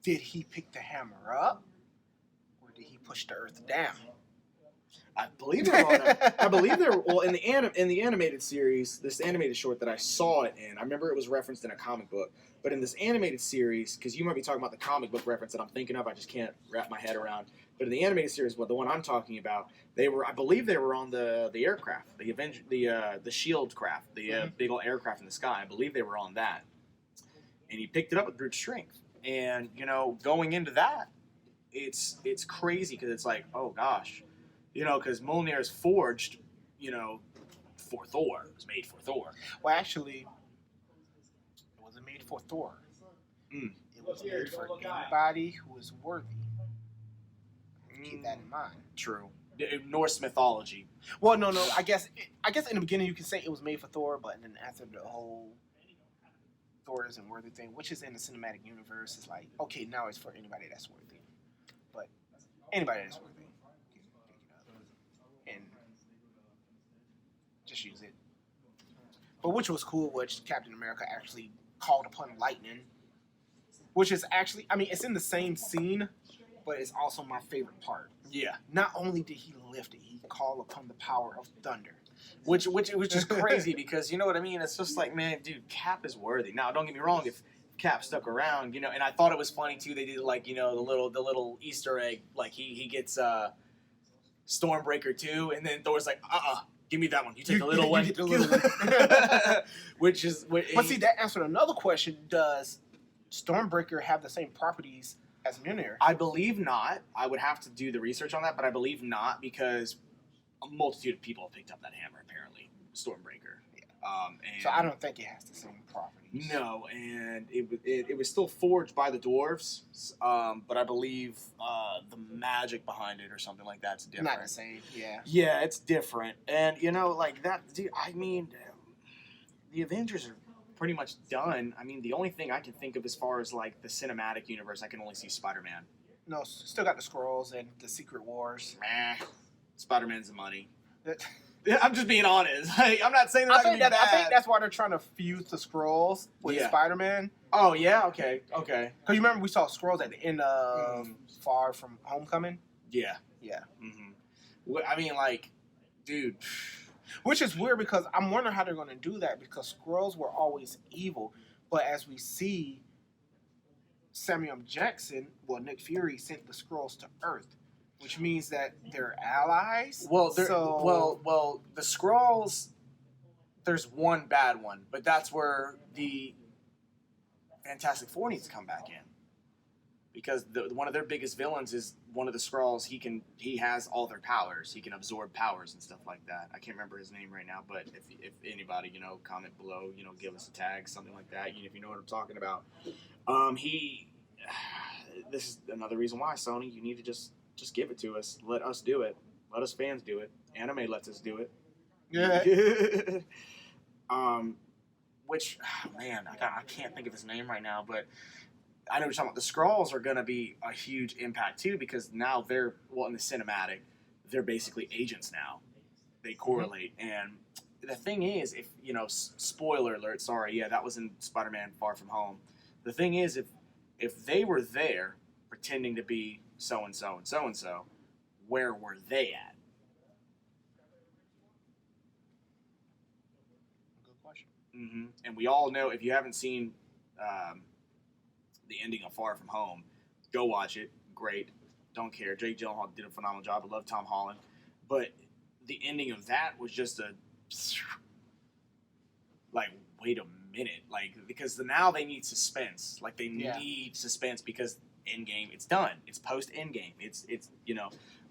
S2: Did he pick the hammer up, or did he push the earth down?
S1: I believe they're well in the animated series, this animated short that I saw it in. I remember it was referenced in a comic book, but in this animated series, because you might be talking about the comic book reference that I'm thinking of, I just can't wrap my head around. But in the animated series, the one I'm talking about, I believe they were on the aircraft, the shield craft, the big old aircraft in the sky. I believe they were on that, and he picked it up with brute strength. And going into that, it's crazy because it's oh gosh. Because Mjolnir is forged, for Thor. It was made for Thor.
S2: Well, actually, it wasn't made for Thor. It was made for anybody who is worthy. Keep that in mind.
S1: True. Norse mythology.
S2: Well, no. I guess in the beginning you can say it was made for Thor, but then after the whole Thor isn't worthy thing, which is in the cinematic universe, is okay, now it's for anybody that's worthy. But anybody that's worthy. And just use it. But which was cool, which Captain America actually called upon lightning. Which is actually, it's in the same scene, but it's also my favorite part.
S1: Yeah.
S2: Not only did he lift it, he called upon the power of thunder.
S1: Which is crazy because, you know what I mean? It's just man, dude, Cap is worthy. Now, don't get me wrong, if Cap stuck around, and I thought it was funny, too, they did, the little Easter egg, he gets, Stormbreaker 2, and then Thor's give me that one. You take the little one.
S2: You get the little one.
S1: But see,
S2: that answered another question. Does Stormbreaker have the same properties as Mjolnir?
S1: I believe not. I would have to do the research on that, but I believe not because a multitude of people have picked up that hammer, apparently. Stormbreaker.
S2: So I don't think it has the same properties.
S1: No, and it was still forged by the dwarves, but I believe the magic behind it or something like that's different.
S2: Not the same, yeah.
S1: Yeah, it's different, and like that. Dude, I mean, the Avengers are pretty much done. I mean, the only thing I can think of as far as like the cinematic universe, I can only see Spider-Man.
S2: No, still got the Skrulls and the Secret Wars.
S1: Spider-Man's the money. I'm just being honest. Like, I'm not saying that I
S2: think that's why they're trying to fuse the Skrulls with Spider-Man.
S1: Oh yeah, okay.
S2: Because you remember we saw Skrulls at the end of Far From Homecoming.
S1: Yeah. Mm-hmm. I mean, like, dude.
S2: Which is weird because I'm wondering how they're going to do that because Skrulls were always evil, but as we see, Samuel Jackson, Nick Fury sent the Skrulls to Earth. Which means that they're allies.
S1: Well, the Skrulls. There's one bad one, but that's where the Fantastic Four needs to come back in, because one of their biggest villains is one of the Skrulls. He has all their powers. He can absorb powers and stuff like that. I can't remember his name right now, but if anybody comment below, give us a tag, something like that. If you know what I'm talking about. This is another reason why Sony, you need to just give it to us. Let us do it. Let us fans do it. Anime lets us do it.
S2: Yeah.
S1: Which, man, I can't think of his name right now, but I know you're talking about. The Skrulls are going to be a huge impact too, because now they're, in the cinematic, they're basically agents now. They correlate. And the thing is, if, spoiler alert, sorry, that was in Spider-Man Far From Home. The thing is, if they were there pretending to be so-and-so and so-and-so, where were they at?
S2: Good question.
S1: Mm-hmm. And we all know, if you haven't seen the ending of Far From Home, go watch it. Great. Don't care. Jake Gyllenhaal did a phenomenal job. I love Tom Holland. But the ending of that was just wait a minute. Because now they need suspense. They need suspense because Endgame, it's done. It's post Endgame. It's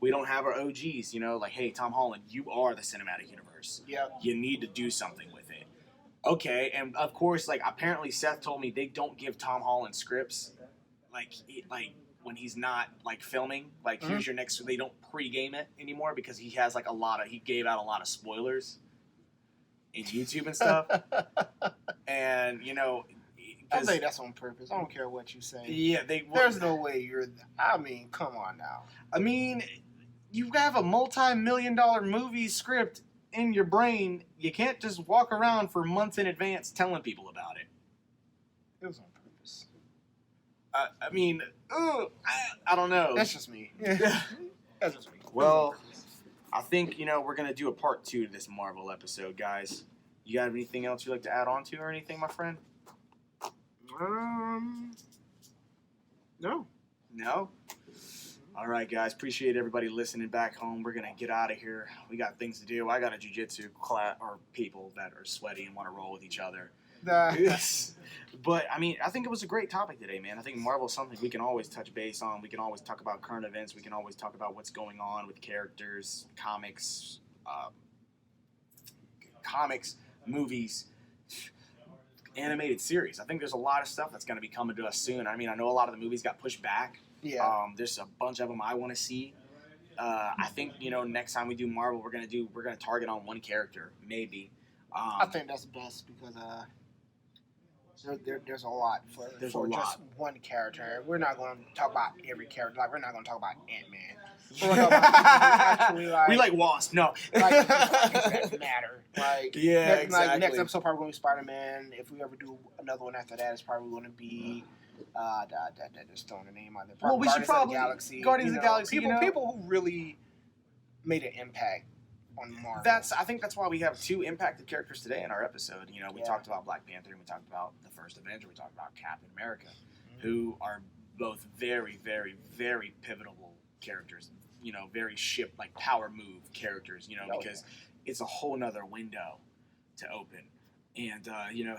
S1: we don't have our OGs. Hey, Tom Holland, you are the cinematic universe.
S2: Yeah.
S1: You need to do something with it. Okay, and of course, apparently Seth told me they don't give Tom Holland scripts, when he's not filming. Here's your next. They don't pregame it anymore because he has he gave out a lot of spoilers in YouTube and stuff, and
S2: I think that's on purpose. I don't care what you say.
S1: Yeah,
S2: there's no way you're. I mean, come on now.
S1: I mean, you have a multi-million-dollar movie script in your brain. You can't just walk around for months in advance telling people about it.
S2: It was on purpose.
S1: I mean, I don't know.
S2: That's just me. That's just me.
S1: Well, I think we're gonna do a part 2 to this Marvel episode, guys. You got anything else you'd like to add on to or anything, my friend?
S2: No.
S1: No? All right, guys. Appreciate everybody listening back home. We're going to get out of here. We got things to do. I got a jiu-jitsu class, or people that are sweaty and want to roll with each other. But, I mean, I think it was a great topic today, man. I think Marvel's something we can always touch base on. We can always talk about current events. We can always talk about what's going on with characters, comics, movies, animated series. I think there's a lot of stuff that's going to be coming to us soon. I mean, I know a lot of the movies got pushed back.
S2: Yeah.
S1: There's a bunch of them I want to see. I think next time we do Marvel, we're gonna target on one character, maybe.
S2: I think that's best because there's a lot for just one character. We're not going to talk about every character. We're not going to talk about Ant-Man. We're going to talk about actually
S1: we like Wasp. No,
S2: that matter.
S1: Exactly.
S2: Next episode probably going to be Spider-Man. If we ever do another one after that, it's probably going to be. Just throwing a name out there.
S1: Well, we should probably Guardians of the Galaxy.
S2: People who really made an impact on Marvel.
S1: I think that's why we have 2 impacted characters today in our episode. We talked about Black Panther and we talked about the first Avenger. We talked about Captain America, who are both very, very, very pivotal characters. Very power move characters. Because it's a whole nother window to open. And,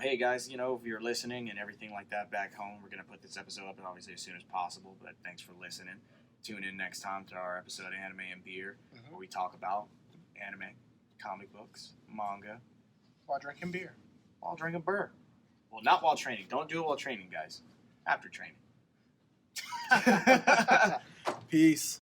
S1: hey, guys, if you're listening and everything like that back home, we're going to put this episode up, obviously, as soon as possible. But thanks for listening. Tune in next time to our episode of Anime and Beer, where we talk about anime, comic books, manga,
S2: while drinking beer.
S1: While drinking beer. Well, not while training. Don't do it while training, guys. After training.
S2: Peace.